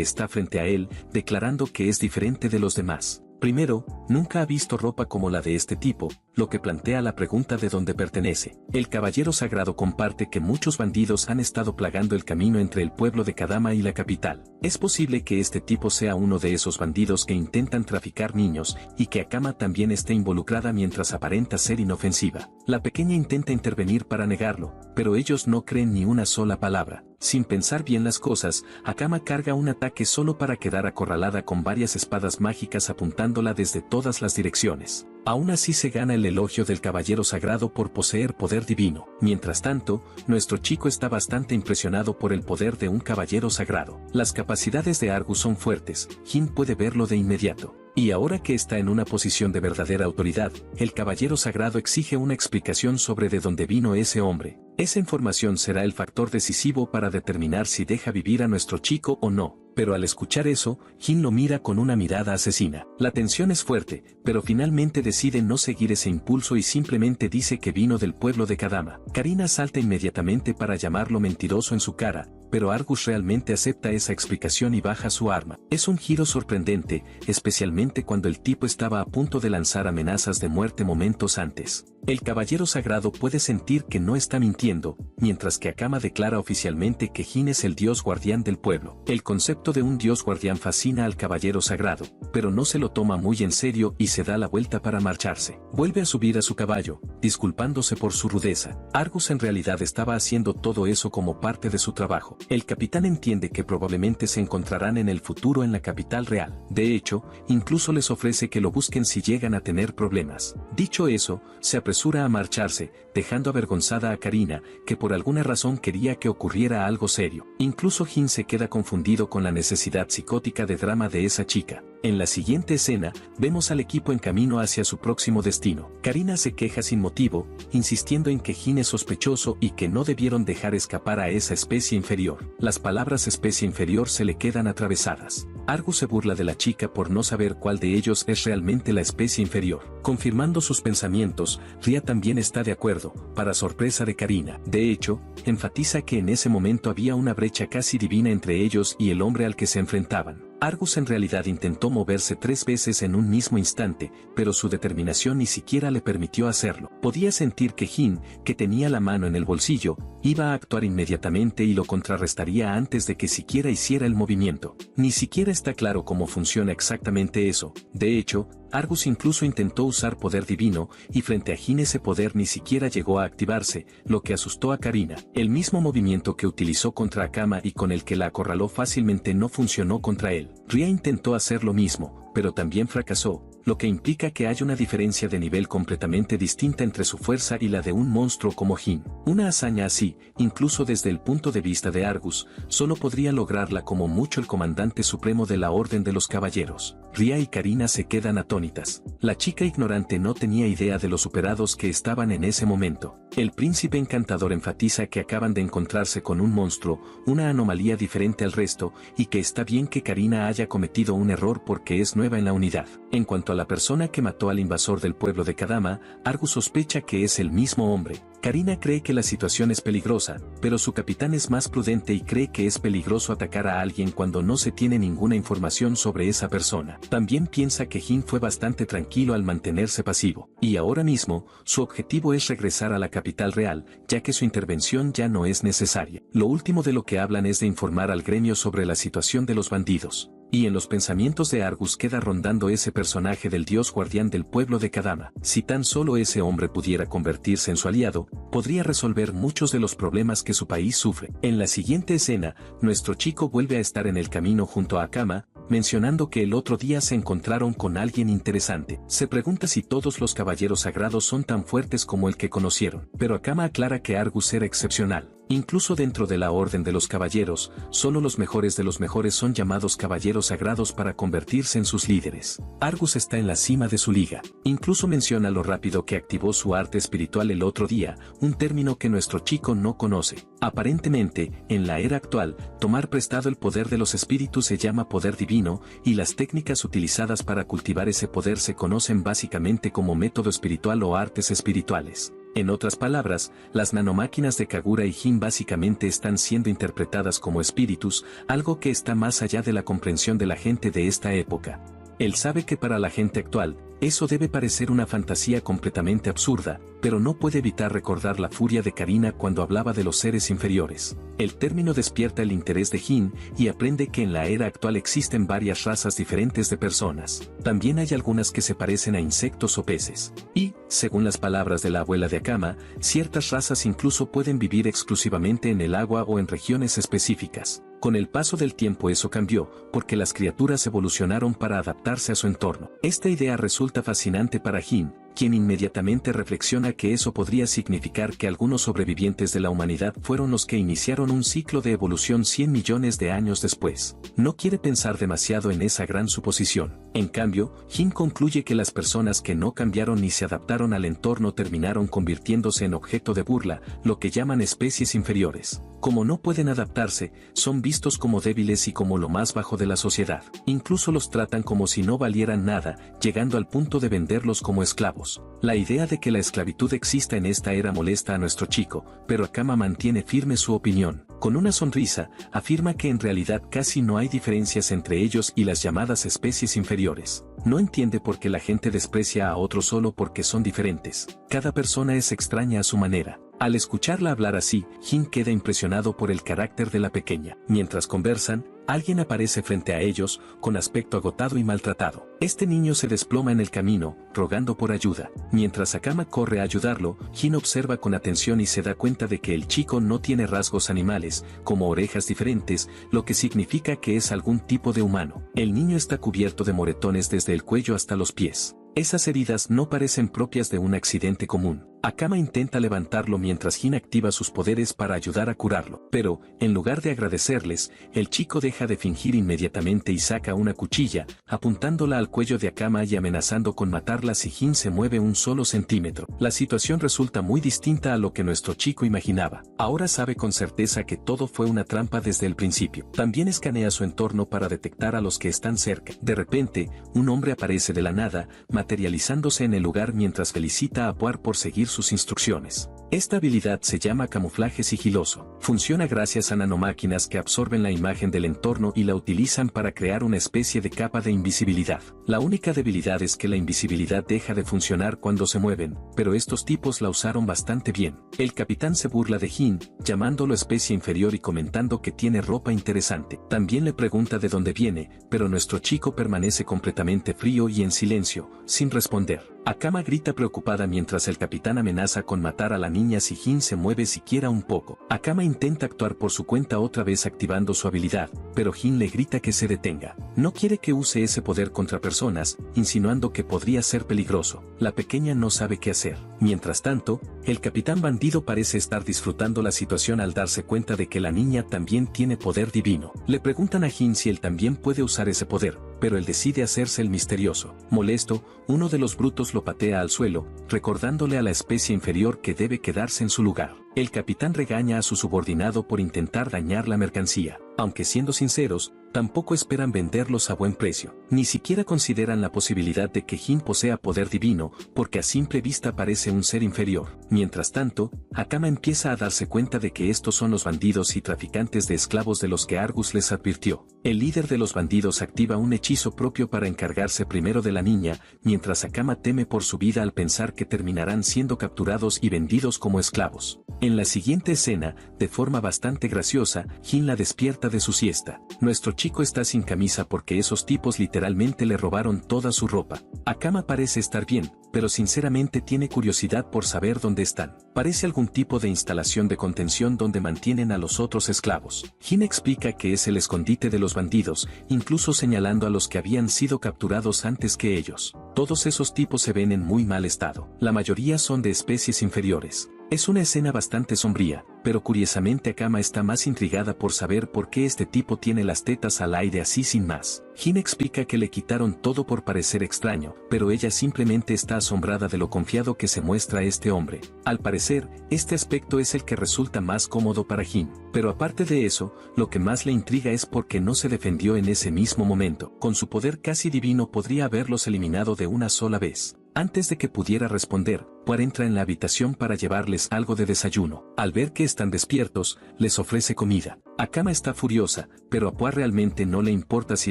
está frente a él, declarando que es diferente de los demás. Primero, nunca ha visto ropa como la de este tipo, lo que plantea la pregunta de dónde pertenece. El caballero sagrado comparte que muchos bandidos han estado plagando el camino entre el pueblo de Kadama y la capital. Es posible que este tipo sea uno de esos bandidos que intentan traficar niños, y que Akama también esté involucrada mientras aparenta ser inofensiva. La pequeña intenta intervenir para negarlo, pero ellos no creen ni una sola palabra. Sin pensar bien las cosas, Akama carga un ataque solo para quedar acorralada con varias espadas mágicas apuntándola desde todas las direcciones. Aún así se gana el elogio del caballero sagrado por poseer poder divino. Mientras tanto, nuestro chico está bastante impresionado por el poder de un caballero sagrado. Las capacidades de Argus son fuertes, Jin puede verlo de inmediato. Y ahora que está en una posición de verdadera autoridad, el caballero sagrado exige una explicación sobre de dónde vino ese hombre. Esa información será el factor decisivo para determinar si deja vivir a nuestro chico o no. Pero al escuchar eso, Jin lo mira con una mirada asesina. La tensión es fuerte, pero finalmente decide no seguir ese impulso y simplemente dice que vino del pueblo de Kadama. Karina salta inmediatamente para llamarlo mentiroso en su cara, pero Argus realmente acepta esa explicación y baja su arma. Es un giro sorprendente, especialmente cuando el tipo estaba a punto de lanzar amenazas de muerte momentos antes. El caballero sagrado puede sentir que no está mintiendo, mientras que Akama declara oficialmente que Jin es el dios guardián del pueblo. El concepto de un dios guardián fascina al caballero sagrado, pero no se lo toma muy en serio y se da la vuelta para marcharse. Vuelve a subir a su caballo, disculpándose por su rudeza. Argus en realidad estaba haciendo todo eso como parte de su trabajo. El capitán entiende que probablemente se encontrarán en el futuro en la capital real. De hecho, incluso les ofrece que lo busquen si llegan a tener problemas. Dicho eso, se apresura a marcharse, dejando avergonzada a Karina, que por alguna razón quería que ocurriera algo serio. Incluso Jin se queda confundido con la necesidad psicótica de drama de esa chica. En la siguiente escena, vemos al equipo en camino hacia su próximo destino. Karina se queja sin motivo, insistiendo en que Jin es sospechoso y que no debieron dejar escapar a esa especie inferior. Las palabras especie inferior se le quedan atravesadas. Argus se burla de la chica por no saber cuál de ellos es realmente la especie inferior. Confirmando sus pensamientos, Ria también está de acuerdo, para sorpresa de Karina. De hecho, enfatiza que en ese momento había una brecha casi divina entre ellos y el hombre al que se enfrentaban. Argus en realidad intentó moverse 3 veces en un mismo instante, pero su determinación ni siquiera le permitió hacerlo. Podía sentir que Jin, que tenía la mano en el bolsillo, iba a actuar inmediatamente y lo contrarrestaría antes de que siquiera hiciera el movimiento. Ni siquiera está claro cómo funciona exactamente eso. De hecho, Argus incluso intentó usar poder divino, y frente a Jin ese poder ni siquiera llegó a activarse, lo que asustó a Karina. El mismo movimiento que utilizó contra Akama y con el que la acorraló fácilmente no funcionó contra él. Ria intentó hacer lo mismo, pero también fracasó, lo que implica que hay una diferencia de nivel completamente distinta entre su fuerza y la de un monstruo como Jin. Una hazaña así, incluso desde el punto de vista de Argus, solo podría lograrla como mucho el comandante supremo de la Orden de los Caballeros. Ria y Karina se quedan atónitas. La chica ignorante no tenía idea de lo superados que estaban en ese momento. El príncipe encantador enfatiza que acaban de encontrarse con un monstruo, una anomalía diferente al resto, y que está bien que Karina haya cometido un error porque es nueva en la unidad. En cuanto a la persona que mató al invasor del pueblo de Kadama, Argus sospecha que es el mismo hombre. Karina cree que la situación es peligrosa, pero su capitán es más prudente y cree que es peligroso atacar a alguien cuando no se tiene ninguna información sobre esa persona. También piensa que Jin fue bastante tranquilo al mantenerse pasivo, y ahora mismo, su objetivo es regresar a la capital real, ya que su intervención ya no es necesaria. Lo último de lo que hablan es de informar al gremio sobre la situación de los bandidos. y en los pensamientos de Argus queda rondando ese personaje del dios guardián del pueblo de Kadama. Si tan solo ese hombre pudiera convertirse en su aliado, podría resolver muchos de los problemas que su país sufre. En la siguiente escena, nuestro chico vuelve a estar en el camino junto a Akama, mencionando que el otro día se encontraron con alguien interesante. Se pregunta si todos los caballeros sagrados son tan fuertes como el que conocieron, pero Akama aclara que Argus era excepcional. Incluso dentro de la orden de los caballeros, solo los mejores de los mejores son llamados caballeros sagrados para convertirse en sus líderes. Argus está en la cima de su liga. Incluso menciona lo rápido que activó su arte espiritual el otro día, un término que nuestro chico no conoce. Aparentemente, en la era actual, tomar prestado el poder de los espíritus se llama poder divino, y las técnicas utilizadas para cultivar ese poder se conocen básicamente como método espiritual o artes espirituales. En otras palabras, las nanomáquinas de Kagura y Jin básicamente están siendo interpretadas como espíritus, algo que está más allá de la comprensión de la gente de esta época. Él sabe que para la gente actual, eso debe parecer una fantasía completamente absurda, pero no puede evitar recordar la furia de Karina cuando hablaba de los seres inferiores. El término despierta el interés de Jin y aprende que en la era actual existen varias razas diferentes de personas. También hay algunas que se parecen a insectos o peces. Y, según las palabras de la abuela de Akama, ciertas razas incluso pueden vivir exclusivamente en el agua o en regiones específicas. Con el paso del tiempo eso cambió, porque las criaturas evolucionaron para adaptarse a su entorno. Esta idea resulta fascinante para Jin, quien inmediatamente reflexiona que eso podría significar que algunos sobrevivientes de la humanidad fueron los que iniciaron un ciclo de evolución 100 millones de años después. No quiere pensar demasiado en esa gran suposición. En cambio, Jin concluye que las personas que no cambiaron ni se adaptaron al entorno terminaron convirtiéndose en objeto de burla, lo que llaman especies inferiores. Como no pueden adaptarse, son vistos como débiles y como lo más bajo de la sociedad. Incluso los tratan como si no valieran nada, llegando al punto de venderlos como esclavos. La idea de que la esclavitud exista en esta era molesta a nuestro chico, pero Akama mantiene firme su opinión. Con una sonrisa, afirma que en realidad casi no hay diferencias entre ellos y las llamadas especies inferiores. No entiende por qué la gente desprecia a otros solo porque son diferentes. Cada persona es extraña a su manera. Al escucharla hablar así, Jin queda impresionado por el carácter de la pequeña. Mientras conversan, alguien aparece frente a ellos, con aspecto agotado y maltratado. Este niño se desploma en el camino, rogando por ayuda. Mientras Akama corre a ayudarlo, Jin observa con atención y se da cuenta de que el chico no tiene rasgos animales, como orejas diferentes, lo que significa que es algún tipo de humano. El niño está cubierto de moretones desde el cuello hasta los pies. Esas heridas no parecen propias de un accidente común. Akama intenta levantarlo mientras Jin activa sus poderes para ayudar a curarlo. Pero, en lugar de agradecerles, el chico deja de fingir inmediatamente y saca una cuchilla, apuntándola al cuello de Akama y amenazando con matarla si Jin se mueve un solo centímetro. La situación resulta muy distinta a lo que nuestro chico imaginaba. Ahora sabe con certeza que todo fue una trampa desde el principio. También escanea su entorno para detectar a los que están cerca. De repente, un hombre aparece de la nada, materializándose en el lugar mientras felicita a Puar por seguir sus instrucciones. Esta habilidad se llama camuflaje sigiloso. Funciona gracias a nanomáquinas que absorben la imagen del entorno y la utilizan para crear una especie de capa de invisibilidad. La única debilidad es que la invisibilidad deja de funcionar cuando se mueven, pero estos tipos la usaron bastante bien. El capitán se burla de Jin, llamándolo especie inferior y comentando que tiene ropa interesante. También le pregunta de dónde viene, pero nuestro chico permanece completamente frío y en silencio, sin responder. Akama grita preocupada mientras el capitán amenaza con matar a la niña si Jin se mueve siquiera un poco. Akama intenta actuar por su cuenta otra vez activando su habilidad, pero Jin le grita que se detenga. No quiere que use ese poder contra personas, insinuando que podría ser peligroso. La pequeña no sabe qué hacer. Mientras tanto, el capitán bandido parece estar disfrutando la situación al darse cuenta de que la niña también tiene poder divino. Le preguntan a Jin si él también puede usar ese poder, pero él decide hacerse el misterioso. Molesto, uno de los brutos lo patea al suelo, recordándole a la especie inferior que debe quedarse en su lugar. El capitán regaña a su subordinado por intentar dañar la mercancía. Aunque siendo sinceros, tampoco esperan venderlos a buen precio. Ni siquiera consideran la posibilidad de que Jin posea poder divino, porque a simple vista parece un ser inferior. Mientras tanto, Akama empieza a darse cuenta de que estos son los bandidos y traficantes de esclavos de los que Argus les advirtió. El líder de los bandidos activa un hechizo propio para encargarse primero de la niña, mientras Akama teme por su vida al pensar que terminarán siendo capturados y vendidos como esclavos. En la siguiente escena, de forma bastante graciosa, Jin la despierta despierta de su siesta. Nuestro chico está sin camisa porque esos tipos literalmente le robaron toda su ropa. Akama parece estar bien, pero sinceramente tiene curiosidad por saber dónde están. Parece algún tipo de instalación de contención donde mantienen a los otros esclavos. Jin explica que es el escondite de los bandidos, incluso señalando a los que habían sido capturados antes que ellos. Todos esos tipos se ven en muy mal estado. La mayoría son de especies inferiores. Es una escena bastante sombría, pero curiosamente Akama está más intrigada por saber por qué este tipo tiene las tetas al aire así sin más. Jin explica que le quitaron todo por parecer extraño, pero ella simplemente está asombrada de lo confiado que se muestra este hombre. Al parecer, este aspecto es el que resulta más cómodo para Jin. Pero aparte de eso, lo que más le intriga es por qué no se defendió en ese mismo momento. Con su poder casi divino podría haberlos eliminado de una sola vez. Antes de que pudiera responder, Puar entra en la habitación para llevarles algo de desayuno. Al ver que están despiertos, les ofrece comida. Akama está furiosa, pero a Puar realmente no le importa si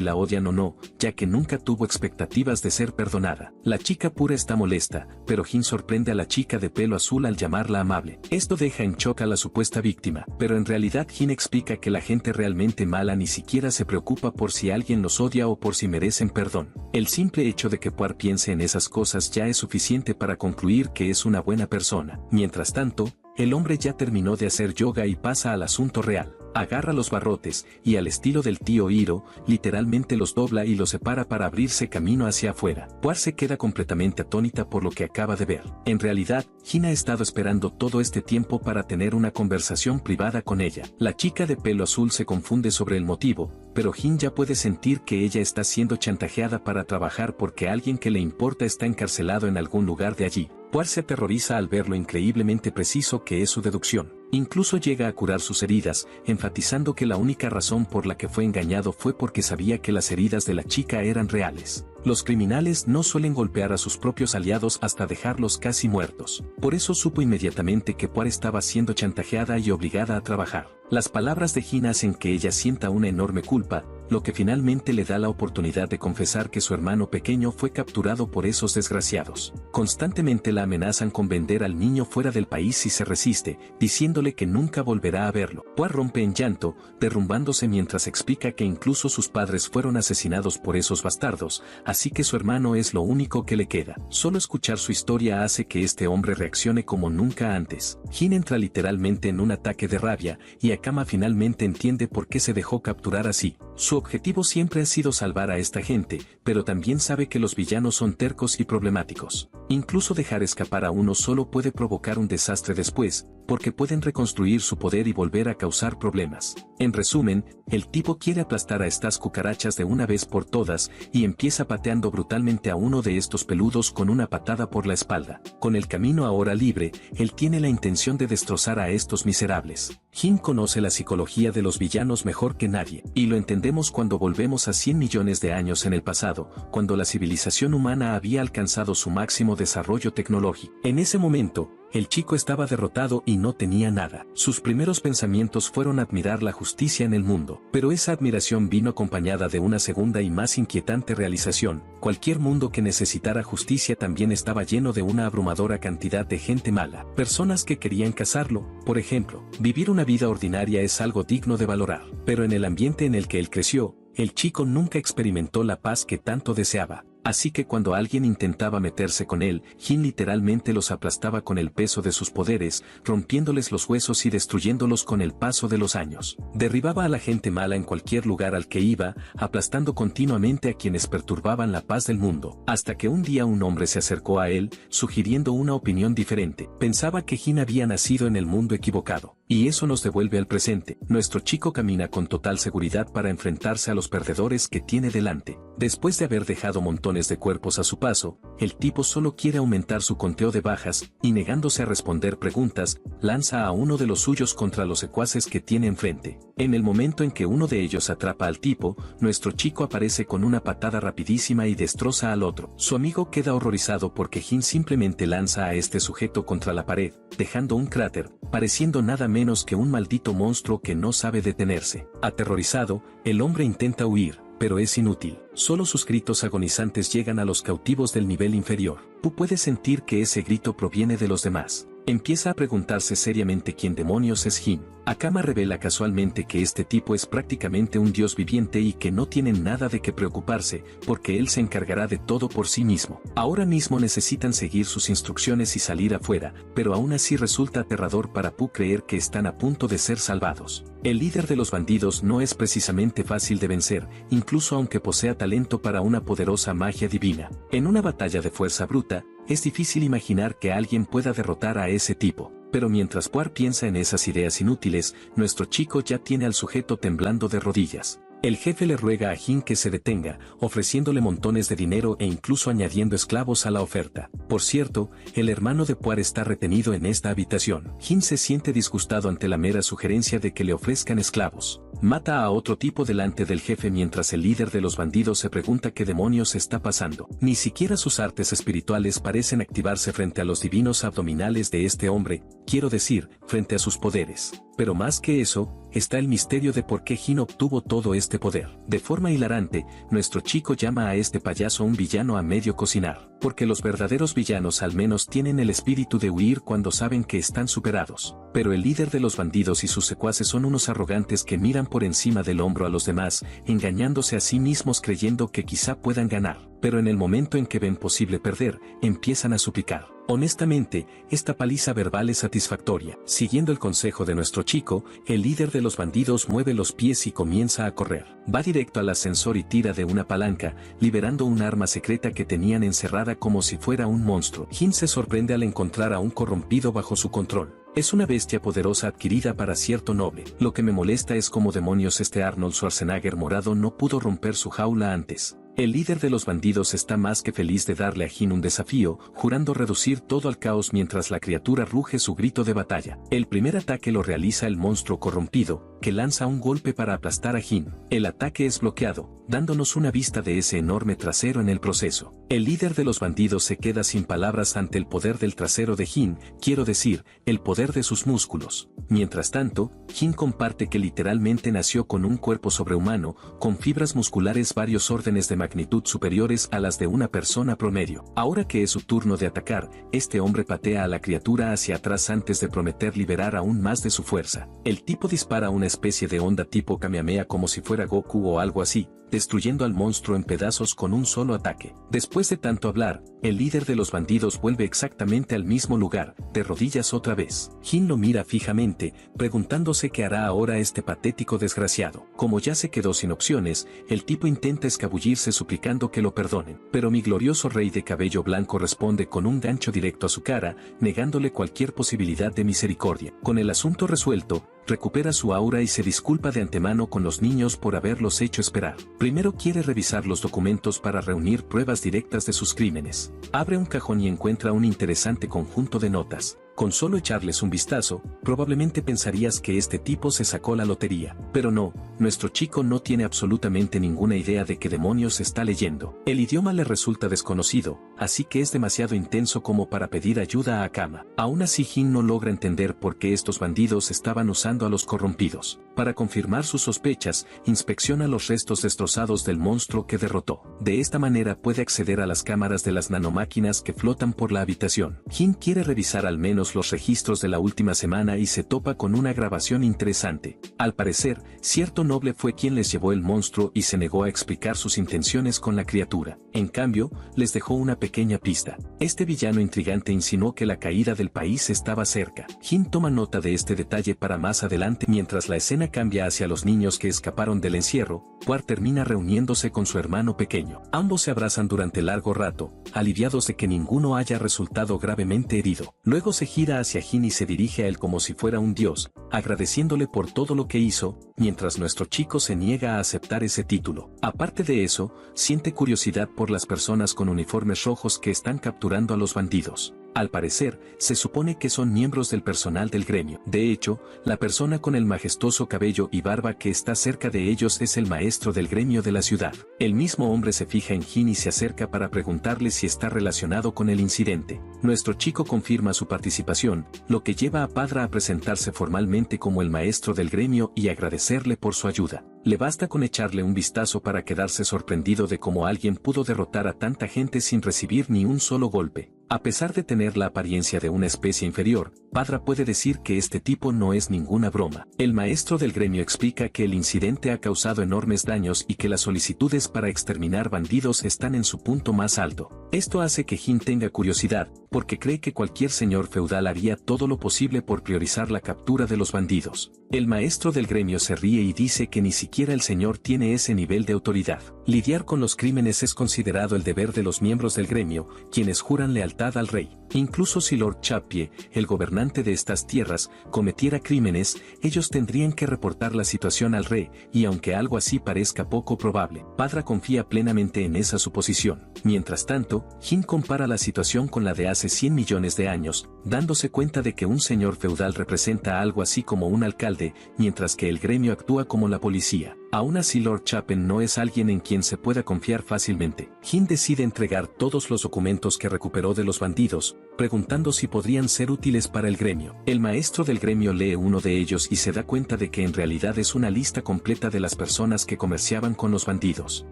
la odian o no, ya que nunca tuvo expectativas de ser perdonada. La chica pura está molesta, pero Jin sorprende a la chica de pelo azul al llamarla amable. Esto deja en shock a la supuesta víctima, pero en realidad Jin explica que la gente realmente mala ni siquiera se preocupa por si alguien los odia o por si merecen perdón. El simple hecho de que Puar piense en esas cosas ya es suficiente para concluir que es una buena persona. Mientras tanto, el hombre ya terminó de hacer yoga y pasa al asunto real. Agarra los barrotes y al estilo del tío Hiro, literalmente los dobla y los separa para abrirse camino hacia afuera. Puar se queda completamente atónita por lo que acaba de ver. En realidad, Jin ha estado esperando todo este tiempo para tener una conversación privada con ella. La chica de pelo azul se confunde sobre el motivo, pero Jin ya puede sentir que ella está siendo chantajeada para trabajar porque alguien que le importa está encarcelado en algún lugar de allí. Puar se aterroriza al ver lo increíblemente preciso que es su deducción. Incluso llega a curar sus heridas, enfatizando que la única razón por la que fue engañado fue porque sabía que las heridas de la chica eran reales. Los criminales no suelen golpear a sus propios aliados hasta dejarlos casi muertos. Por eso supo inmediatamente que Puar estaba siendo chantajeada y obligada a trabajar. Las palabras de Jin hacen que ella sienta una enorme culpa, lo que finalmente le da la oportunidad de confesar que su hermano pequeño fue capturado por esos desgraciados. Constantemente la amenazan con vender al niño fuera del país si se resiste, diciéndole que nunca volverá a verlo. Puar rompe en llanto, derrumbándose mientras explica que incluso sus padres fueron asesinados por esos bastardos, así que su hermano es lo único que le queda. Solo escuchar su historia hace que este hombre reaccione como nunca antes. Jin entra literalmente en un ataque de rabia, y Akama finalmente entiende por qué se dejó capturar así. Su objetivo siempre ha sido salvar a esta gente, pero también sabe que los villanos son tercos y problemáticos. Incluso dejar escapar a uno solo puede provocar un desastre después, porque pueden reconstruir su poder y volver a causar problemas. En resumen, el tipo quiere aplastar a estas cucarachas de una vez por todas, y empieza pateando brutalmente a uno de estos peludos con una patada por la espalda. Con el camino ahora libre, él tiene la intención de destrozar a estos miserables. Jin conoce la psicología de los villanos mejor que nadie, y lo entendemos cuando volvemos a 100 millones de años en el pasado, cuando la civilización humana había alcanzado su máximo desarrollo tecnológico. En ese momento, el chico estaba derrotado y no tenía nada. Sus primeros pensamientos fueron admirar la justicia en el mundo, pero esa admiración vino acompañada de una segunda y más inquietante realización. Cualquier mundo que necesitara justicia también estaba lleno de una abrumadora cantidad de gente mala, personas que querían cazarlo. Por ejemplo, vivir una vida ordinaria es algo digno de valorar, pero en el ambiente en el que él creció, el chico nunca experimentó la paz que tanto deseaba. Así que cuando alguien intentaba meterse con él, Jin literalmente los aplastaba con el peso de sus poderes, rompiéndoles los huesos y destruyéndolos con el paso de los años. Derribaba a la gente mala en cualquier lugar al que iba, aplastando continuamente a quienes perturbaban la paz del mundo, hasta que un día un hombre se acercó a él, sugiriendo una opinión diferente. Pensaba que Jin había nacido en el mundo equivocado. Y eso nos devuelve al presente. Nuestro chico camina con total seguridad para enfrentarse a los perdedores que tiene delante. Después de haber dejado montones de cuerpos a su paso, el tipo solo quiere aumentar su conteo de bajas, y negándose a responder preguntas, lanza a uno de los suyos contra los secuaces que tiene enfrente. En el momento en que uno de ellos atrapa al tipo, nuestro chico aparece con una patada rapidísima y destroza al otro. Su amigo queda horrorizado porque Jin simplemente lanza a este sujeto contra la pared, dejando un cráter, pareciendo nada menos que un maldito monstruo que no sabe detenerse. Aterrorizado, el hombre intenta huir, pero es inútil. Solo sus gritos agonizantes llegan a los cautivos del nivel inferior. Tú puedes sentir que ese grito proviene de los demás. Empieza a preguntarse seriamente quién demonios es Jin. Akama revela casualmente que este tipo es prácticamente un dios viviente y que no tiene nada de qué preocuparse, porque él se encargará de todo por sí mismo. Ahora mismo necesitan seguir sus instrucciones y salir afuera, pero aún así resulta aterrador para Pu creer que están a punto de ser salvados. El líder de los bandidos no es precisamente fácil de vencer, incluso aunque posea talento para una poderosa magia divina. En una batalla de fuerza bruta, es difícil imaginar que alguien pueda derrotar a ese tipo. Pero mientras Puar piensa en esas ideas inútiles, nuestro chico ya tiene al sujeto temblando de rodillas. El jefe le ruega a Jin que se detenga, ofreciéndole montones de dinero e incluso añadiendo esclavos a la oferta. Por cierto, el hermano de Puar está retenido en esta habitación. Jin se siente disgustado ante la mera sugerencia de que le ofrezcan esclavos. Mata a otro tipo delante del jefe mientras el líder de los bandidos se pregunta qué demonios está pasando. Ni siquiera sus artes espirituales parecen activarse frente a los divinos abdominales de este hombre, quiero decir, frente a sus poderes. Pero más que eso, está el misterio de por qué Jin obtuvo todo este poder. De forma hilarante, nuestro chico llama a este payaso un villano a medio cocinar, porque los verdaderos villanos al menos tienen el espíritu de huir cuando saben que están superados. Pero el líder de los bandidos y sus secuaces son unos arrogantes que miran por encima del hombro a los demás, engañándose a sí mismos creyendo que quizá puedan ganar. Pero en el momento en que ven posible perder, empiezan a suplicar. Honestamente, esta paliza verbal es satisfactoria. Siguiendo el consejo de nuestro chico, el líder de los bandidos mueve los pies y comienza a correr. Va directo al ascensor y tira de una palanca, liberando un arma secreta que tenían encerrada como si fuera un monstruo. Jin se sorprende al encontrar a un corrompido bajo su control. Es una bestia poderosa adquirida para cierto noble. Lo que me molesta es cómo demonios este Arnold Schwarzenegger morado no pudo romper su jaula antes. El líder de los bandidos está más que feliz de darle a Jin un desafío, jurando reducir todo al caos mientras la criatura ruge su grito de batalla. El primer ataque lo realiza el monstruo corrompido, que lanza un golpe para aplastar a Jin. El ataque es bloqueado, dándonos una vista de ese enorme trasero en el proceso. El líder de los bandidos se queda sin palabras ante el poder del trasero de Jin, quiero decir, el poder de sus músculos. Mientras tanto, Jin comparte que literalmente nació con un cuerpo sobrehumano, con fibras musculares varios órdenes de magnitud superiores a las de una persona promedio. Ahora que es su turno de atacar, este hombre patea a la criatura hacia atrás antes de prometer liberar aún más de su fuerza. El tipo dispara una especie de onda tipo Kamehameha como si fuera Goku o algo así, destruyendo al monstruo en pedazos con un solo ataque. Después de tanto hablar, el líder de los bandidos vuelve exactamente al mismo lugar, de rodillas otra vez. Jin lo mira fijamente, preguntándose qué hará ahora este patético desgraciado. Como ya se quedó sin opciones, el tipo intenta escabullirse suplicando que lo perdonen. Pero mi glorioso rey de cabello blanco responde con un gancho directo a su cara, negándole cualquier posibilidad de misericordia. Con el asunto resuelto, recupera su aura y se disculpa de antemano con los niños por haberlos hecho esperar. Primero quiere revisar los documentos para reunir pruebas directas de sus crímenes. Abre un cajón y encuentra un interesante conjunto de notas. Con solo echarles un vistazo, probablemente pensarías que este tipo se sacó la lotería. Pero no, nuestro chico no tiene absolutamente ninguna idea de qué demonios está leyendo. El idioma le resulta desconocido, así que es demasiado intenso como para pedir ayuda a Akama. Aún así Jin no logra entender por qué estos bandidos estaban usando a los corrompidos. Para confirmar sus sospechas, inspecciona los restos destrozados del monstruo que derrotó. De esta manera puede acceder a las cámaras de las nanomáquinas que flotan por la habitación. Jin quiere revisar al menos los registros de la última semana y se topa con una grabación interesante. Al parecer, cierto noble fue quien les llevó el monstruo y se negó a explicar sus intenciones con la criatura. En cambio, les dejó una pequeña pista. Este villano intrigante insinuó que la caída del país estaba cerca. Jin toma nota de este detalle para más adelante. Mientras la escena cambia hacia los niños que escaparon del encierro, Puar termina reuniéndose con su hermano pequeño. Ambos se abrazan durante largo rato, aliviados de que ninguno haya resultado gravemente herido. Luego se gira hacia Jin y se dirige a él como si fuera un dios, agradeciéndole por todo lo que hizo, mientras nuestro chico se niega a aceptar ese título. Aparte de eso, siente curiosidad por las personas con uniformes rojos que están capturando a los bandidos. Al parecer, se supone que son miembros del personal del gremio. De hecho, la persona con el majestuoso cabello y barba que está cerca de ellos es el maestro del gremio de la ciudad. El mismo hombre se fija en Jin y se acerca para preguntarle si está relacionado con el incidente. Nuestro chico confirma su participación, lo que lleva a Padra a presentarse formalmente como el maestro del gremio y agradecerle por su ayuda. Le basta con echarle un vistazo para quedarse sorprendido de cómo alguien pudo derrotar a tanta gente sin recibir ni un solo golpe. A pesar de tener la apariencia de una especie inferior, Padra puede decir que este tipo no es ninguna broma. El maestro del gremio explica que el incidente ha causado enormes daños y que las solicitudes para exterminar bandidos están en su punto más alto. Esto hace que Jin tenga curiosidad, porque cree que cualquier señor feudal haría todo lo posible por priorizar la captura de los bandidos. El maestro del gremio se ríe y dice que ni siquiera el señor tiene ese nivel de autoridad. Lidiar con los crímenes es considerado el deber de los miembros del gremio, quienes juran lealtad al rey. Incluso si Lord Chappie, el gobernante de estas tierras, cometiera crímenes, ellos tendrían que reportar la situación al rey, y aunque algo así parezca poco probable, Padra confía plenamente en esa suposición. Mientras tanto, Jin compara la situación con la de hace 100 millones de años, dándose cuenta de que un señor feudal representa algo así como un alcalde, mientras que el gremio actúa como la policía. Aún así Lord Chappen no es alguien en quien se pueda confiar fácilmente. Jin decide entregar todos los documentos que recuperó de los bandidos, preguntando si podrían ser útiles para el gremio. El maestro del gremio lee uno de ellos y se da cuenta de que en realidad es una lista completa de las personas que comerciaban con los bandidos.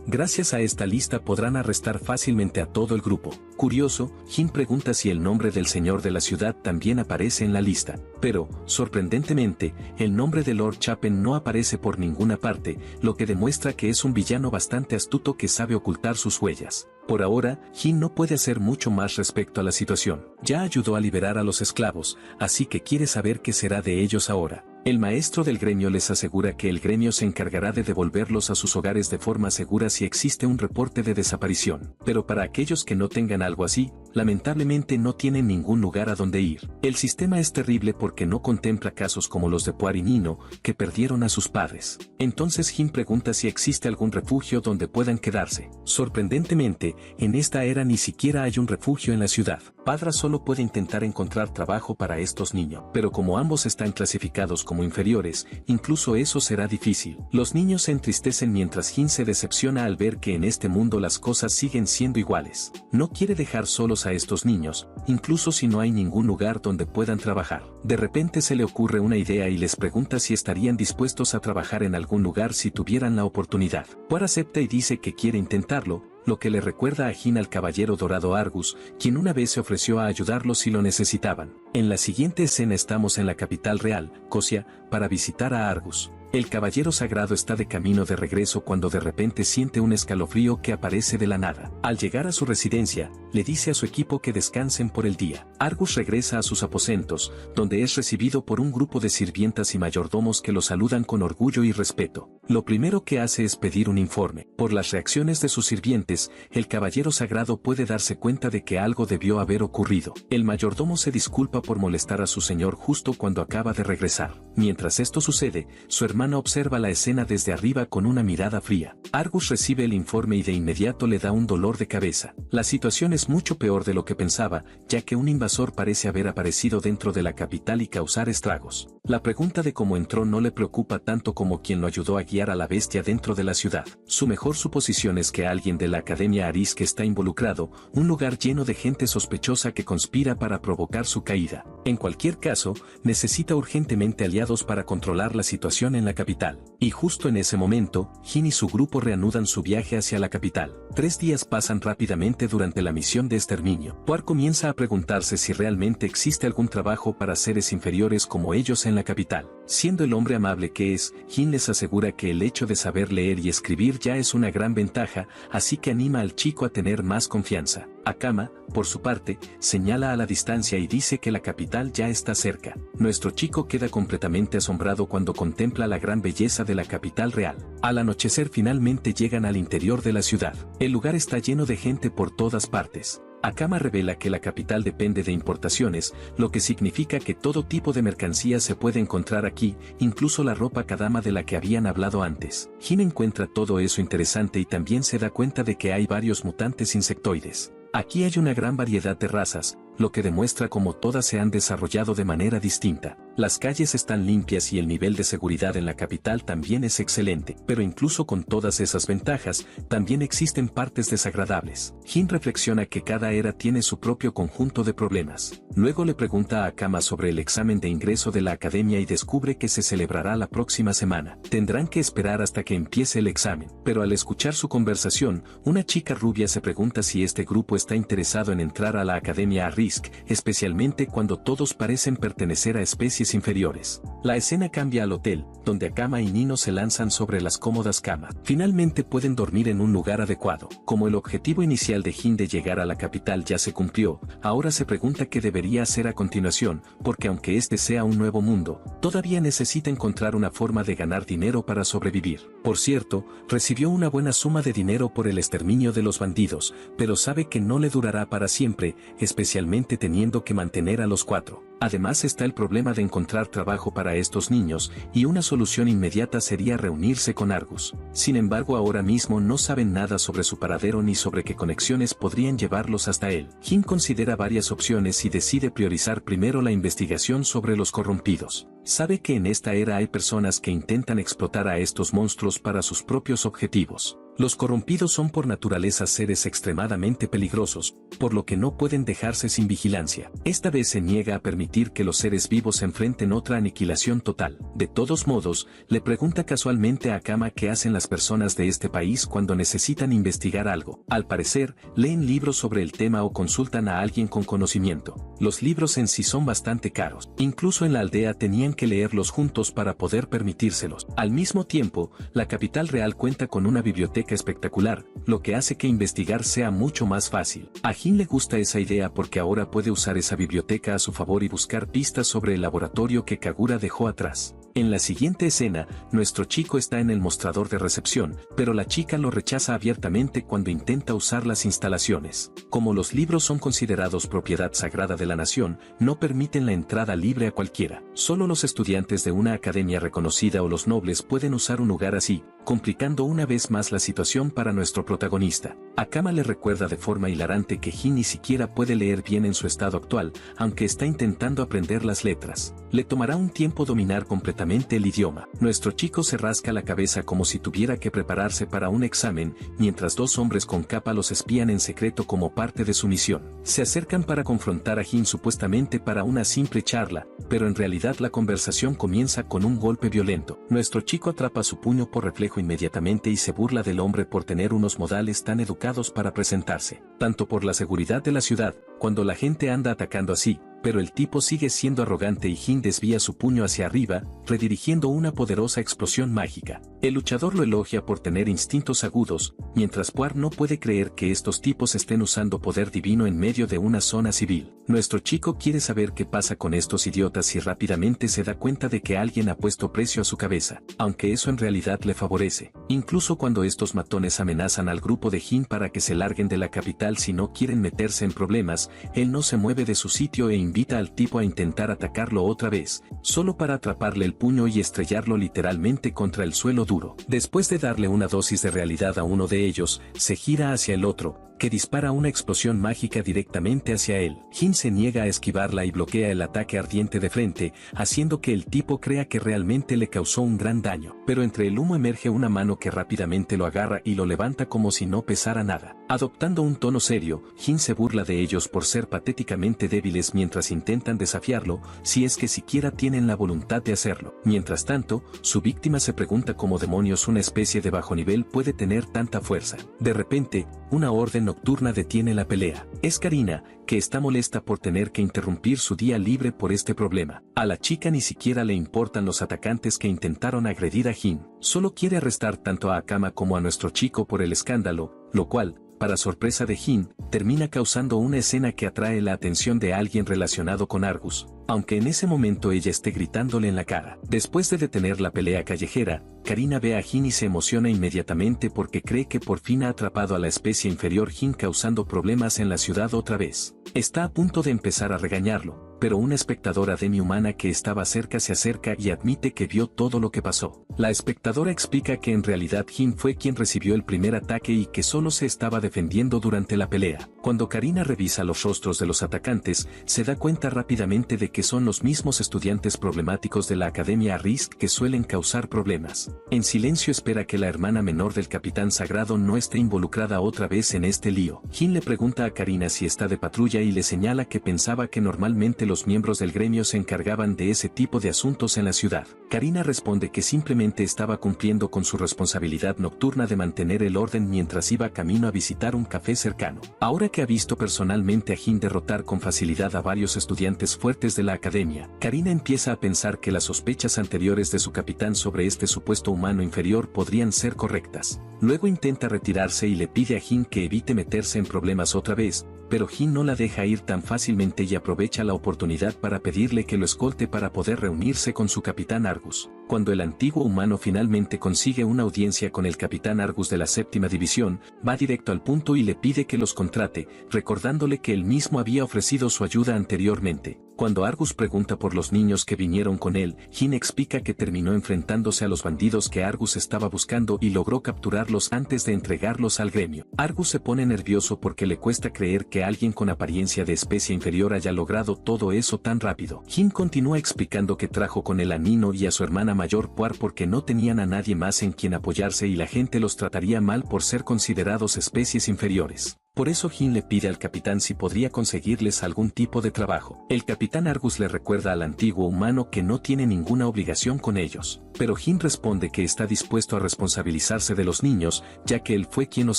Gracias a esta lista podrán arrestar fácilmente a todo el grupo. Curioso, Jin pregunta si el nombre del señor de la ciudad también aparece en la lista, pero, sorprendentemente, el nombre de Lord Chappen no aparece por ninguna parte, lo que demuestra que es un villano bastante astuto que sabe ocultar sus huellas. Por ahora, Jin no puede hacer mucho más respecto a la situación. Ya ayudó a liberar a los esclavos, así que quiere saber qué será de ellos ahora. El maestro del gremio les asegura que el gremio se encargará de devolverlos a sus hogares de forma segura si existe un reporte de desaparición. Pero para aquellos que no tengan algo así, lamentablemente no tienen ningún lugar a donde ir. El sistema es terrible porque no contempla casos como los de Puar y Nino, que perdieron a sus padres. Entonces Jin pregunta si existe algún refugio donde puedan quedarse. Sorprendentemente, en esta era ni siquiera hay un refugio en la ciudad. Padra solo puede intentar encontrar trabajo para estos niños, pero como ambos están clasificados como inferiores, incluso eso será difícil. Los niños se entristecen mientras Jin se decepciona al ver que en este mundo las cosas siguen siendo iguales. No quiere dejar solos a estos niños, incluso si no hay ningún lugar donde puedan trabajar. De repente se le ocurre una idea y les pregunta si estarían dispuestos a trabajar en algún lugar si tuvieran la oportunidad. Puar acepta y dice que quiere intentarlo, lo que le recuerda a Jin al caballero dorado Argus, quien una vez se ofreció a ayudarlos si lo necesitaban. En la siguiente escena estamos en la capital real, Cosia, para visitar a Argus. El caballero sagrado está de camino de regreso cuando de repente siente un escalofrío que aparece de la nada. Al llegar a su residencia, le dice a su equipo que descansen por el día. Argus regresa a sus aposentos, donde es recibido por un grupo de sirvientas y mayordomos que lo saludan con orgullo y respeto. Lo primero que hace es pedir un informe. Por las reacciones de sus sirvientes, el caballero sagrado puede darse cuenta de que algo debió haber ocurrido. El mayordomo se disculpa por molestar a su señor justo cuando acaba de regresar. Mientras esto sucede, su hermano observa la escena desde arriba con una mirada fría. Argus recibe el informe y de inmediato le da un dolor de cabeza. La situación es mucho peor de lo que pensaba, ya que un invasor parece haber aparecido dentro de la capital y causar estragos. La pregunta de cómo entró no le preocupa tanto como quien lo ayudó a guiar a la bestia dentro de la ciudad. Su mejor suposición es que alguien de la Academia Aris que está involucrado, un lugar lleno de gente sospechosa que conspira para provocar su caída. En cualquier caso, necesita urgentemente aliados para controlar la situación en la capital. Y justo en ese momento, Jin y su grupo reanudan su viaje hacia la capital. 3 días pasan rápidamente durante la misión de exterminio. Puar comienza a preguntarse si realmente existe algún trabajo para seres inferiores como ellos en la capital. Siendo el hombre amable que es, Jin les asegura que el hecho de saber leer y escribir ya es una gran ventaja, así que anima al chico a tener más confianza. Akama, por su parte, señala a la distancia y dice que la capital ya está cerca. Nuestro chico queda completamente asombrado cuando contempla la gran belleza de la capital real. Al anochecer finalmente llegan al interior de la ciudad. El lugar está lleno de gente por todas partes. Akama revela que la capital depende de importaciones, lo que significa que todo tipo de mercancía se puede encontrar aquí, incluso la ropa kadama de la que habían hablado antes. Jin encuentra todo eso interesante y también se da cuenta de que hay varios mutantes insectoides. Aquí hay una gran variedad de razas, lo que demuestra cómo todas se han desarrollado de manera distinta. Las calles están limpias y el nivel de seguridad en la capital también es excelente, pero incluso con todas esas ventajas, también existen partes desagradables. Jin reflexiona que cada era tiene su propio conjunto de problemas. Luego le pregunta a Akama sobre el examen de ingreso de la academia y descubre que se celebrará la próxima semana. Tendrán que esperar hasta que empiece el examen, pero al escuchar su conversación, una chica rubia se pregunta si este grupo está interesado en entrar a la academia a Risk, especialmente cuando todos parecen pertenecer a especies inferiores. La escena cambia al hotel, donde Akama y Nino se lanzan sobre las cómodas camas. Finalmente pueden dormir en un lugar adecuado. Como el objetivo inicial de Jin de llegar a la capital ya se cumplió, ahora se pregunta qué debería hacer a continuación, porque aunque este sea un nuevo mundo, todavía necesita encontrar una forma de ganar dinero para sobrevivir. Por cierto, recibió una buena suma de dinero por el exterminio de los bandidos, pero sabe que no le durará para siempre, especialmente teniendo que mantener a los 4. Además está el problema de encontrar trabajo para estos niños, y una solución inmediata sería reunirse con Argus. Sin embargo, ahora mismo no saben nada sobre su paradero ni sobre qué conexiones podrían llevarlos hasta él. Jin considera varias opciones y decide priorizar primero la investigación sobre los corrompidos. Sabe que en esta era hay personas que intentan explotar a estos monstruos para sus propios objetivos. Los corrompidos son por naturaleza seres extremadamente peligrosos, por lo que no pueden dejarse sin vigilancia. Esta vez se niega a permitir que los seres vivos enfrenten otra aniquilación total. De todos modos, le pregunta casualmente a Akama qué hacen las personas de este país cuando necesitan investigar algo. Al parecer, leen libros sobre el tema o consultan a alguien con conocimiento. Los libros en sí son bastante caros. Incluso en la aldea tenían que leerlos juntos para poder permitírselos. Al mismo tiempo, la capital real cuenta con una biblioteca espectacular, lo que hace que investigar sea mucho más fácil. A Jin le gusta esa idea porque ahora puede usar esa biblioteca a su favor y buscar pistas sobre el laboratorio que Kagura dejó atrás. En la siguiente escena, nuestro chico está en el mostrador de recepción, pero la chica lo rechaza abiertamente cuando intenta usar las instalaciones. Como los libros son considerados propiedad sagrada de la nación, no permiten la entrada libre a cualquiera. Solo los estudiantes de una academia reconocida o los nobles pueden usar un lugar así, complicando una vez más la situación para nuestro protagonista. Akama le recuerda de forma hilarante que Jin ni siquiera puede leer bien en su estado actual, aunque está intentando aprender las letras. Le tomará un tiempo dominar completamente el idioma. Nuestro chico se rasca la cabeza como si tuviera que prepararse para un examen, mientras dos hombres con capa los espían en secreto como parte de su misión. Se acercan para confrontar a Jin supuestamente para una simple charla, pero en realidad la conversación comienza con un golpe violento. Nuestro chico atrapa su puño por reflejo inmediatamente y se burla del hombre por tener unos modales tan educados para presentarse. Tanto por la seguridad de la ciudad, cuando la gente anda atacando así, pero el tipo sigue siendo arrogante y Jin desvía su puño hacia arriba, redirigiendo una poderosa explosión mágica. El luchador lo elogia por tener instintos agudos, mientras Puar no puede creer que estos tipos estén usando poder divino en medio de una zona civil. Nuestro chico quiere saber qué pasa con estos idiotas y rápidamente se da cuenta de que alguien ha puesto precio a su cabeza, aunque eso en realidad le favorece. Incluso cuando estos matones amenazan al grupo de Jin para que se larguen de la capital si no quieren meterse en problemas, él no se mueve de su sitio e invita al tipo a intentar atacarlo otra vez, solo para atraparle el puño y estrellarlo literalmente contra el suelo duro. Después de darle una dosis de realidad a uno de ellos, se gira hacia el otro, que dispara una explosión mágica directamente hacia él. Jin se niega a esquivarla y bloquea el ataque ardiente de frente, haciendo que el tipo crea que realmente le causó un gran daño. Pero entre el humo emerge una mano que rápidamente lo agarra y lo levanta como si no pesara nada. Adoptando un tono serio, Jin se burla de ellos por ser patéticamente débiles mientras intentan desafiarlo, si es que siquiera tienen la voluntad de hacerlo. Mientras tanto, su víctima se pregunta cómo demonios una especie de bajo nivel puede tener tanta fuerza. De repente, una orden nocturna detiene la pelea. Es Karina, que está molesta por tener que interrumpir su día libre por este problema. A la chica ni siquiera le importan los atacantes que intentaron agredir a Jin. Solo quiere arrestar tanto a Akama como a nuestro chico por el escándalo, lo cual, para sorpresa de Jin, termina causando una escena que atrae la atención de alguien relacionado con Argus, aunque en ese momento ella esté gritándole en la cara. Después de detener la pelea callejera, Karina ve a Jin y se emociona inmediatamente porque cree que por fin ha atrapado a la especie inferior Jin causando problemas en la ciudad otra vez. Está a punto de empezar a regañarlo, pero una espectadora demi-humana que estaba cerca se acerca y admite que vio todo lo que pasó. La espectadora explica que en realidad Jin fue quien recibió el primer ataque y que solo se estaba defendiendo durante la pelea. Cuando Karina revisa los rostros de los atacantes, se da cuenta rápidamente de que son los mismos estudiantes problemáticos de la Academia Risk que suelen causar problemas. En silencio espera que la hermana menor del Capitán Sagrado no esté involucrada otra vez en este lío. Jin le pregunta a Karina si está de patrulla y le señala que pensaba que normalmente los miembros del gremio se encargaban de ese tipo de asuntos en la ciudad. Karina responde que simplemente estaba cumpliendo con su responsabilidad nocturna de mantener el orden mientras iba camino a visitar un café cercano. Ahora que ha visto personalmente a Jin derrotar con facilidad a varios estudiantes fuertes de la academia, Karina empieza a pensar que las sospechas anteriores de su capitán sobre este supuesto humano inferior podrían ser correctas. Luego intenta retirarse y le pide a Jin que evite meterse en problemas otra vez, pero Jin no la deja ir tan fácilmente y aprovecha la oportunidad para pedirle que lo escolte para poder reunirse con su capitán Argus. Cuando el antiguo humano finalmente consigue una audiencia con el capitán Argus de la séptima división, va directo al punto y le pide que los contrate, recordándole que él mismo había ofrecido su ayuda anteriormente. Cuando Argus pregunta por los niños que vinieron con él, Jin explica que terminó enfrentándose a los bandidos que Argus estaba buscando y logró capturarlos antes de entregarlos al gremio. Argus se pone nervioso porque le cuesta creer que alguien con apariencia de especie inferior haya logrado todo eso tan rápido. Jin continúa explicando que trajo con él a Nino y a su hermana mayor Puar porque no tenían a nadie más en quien apoyarse y la gente los trataría mal por ser considerados especies inferiores. Por eso Jin le pide al capitán si podría conseguirles algún tipo de trabajo. El capitán Argus le recuerda al antiguo humano que no tiene ninguna obligación con ellos, pero Jin responde que está dispuesto a responsabilizarse de los niños, ya que él fue quien los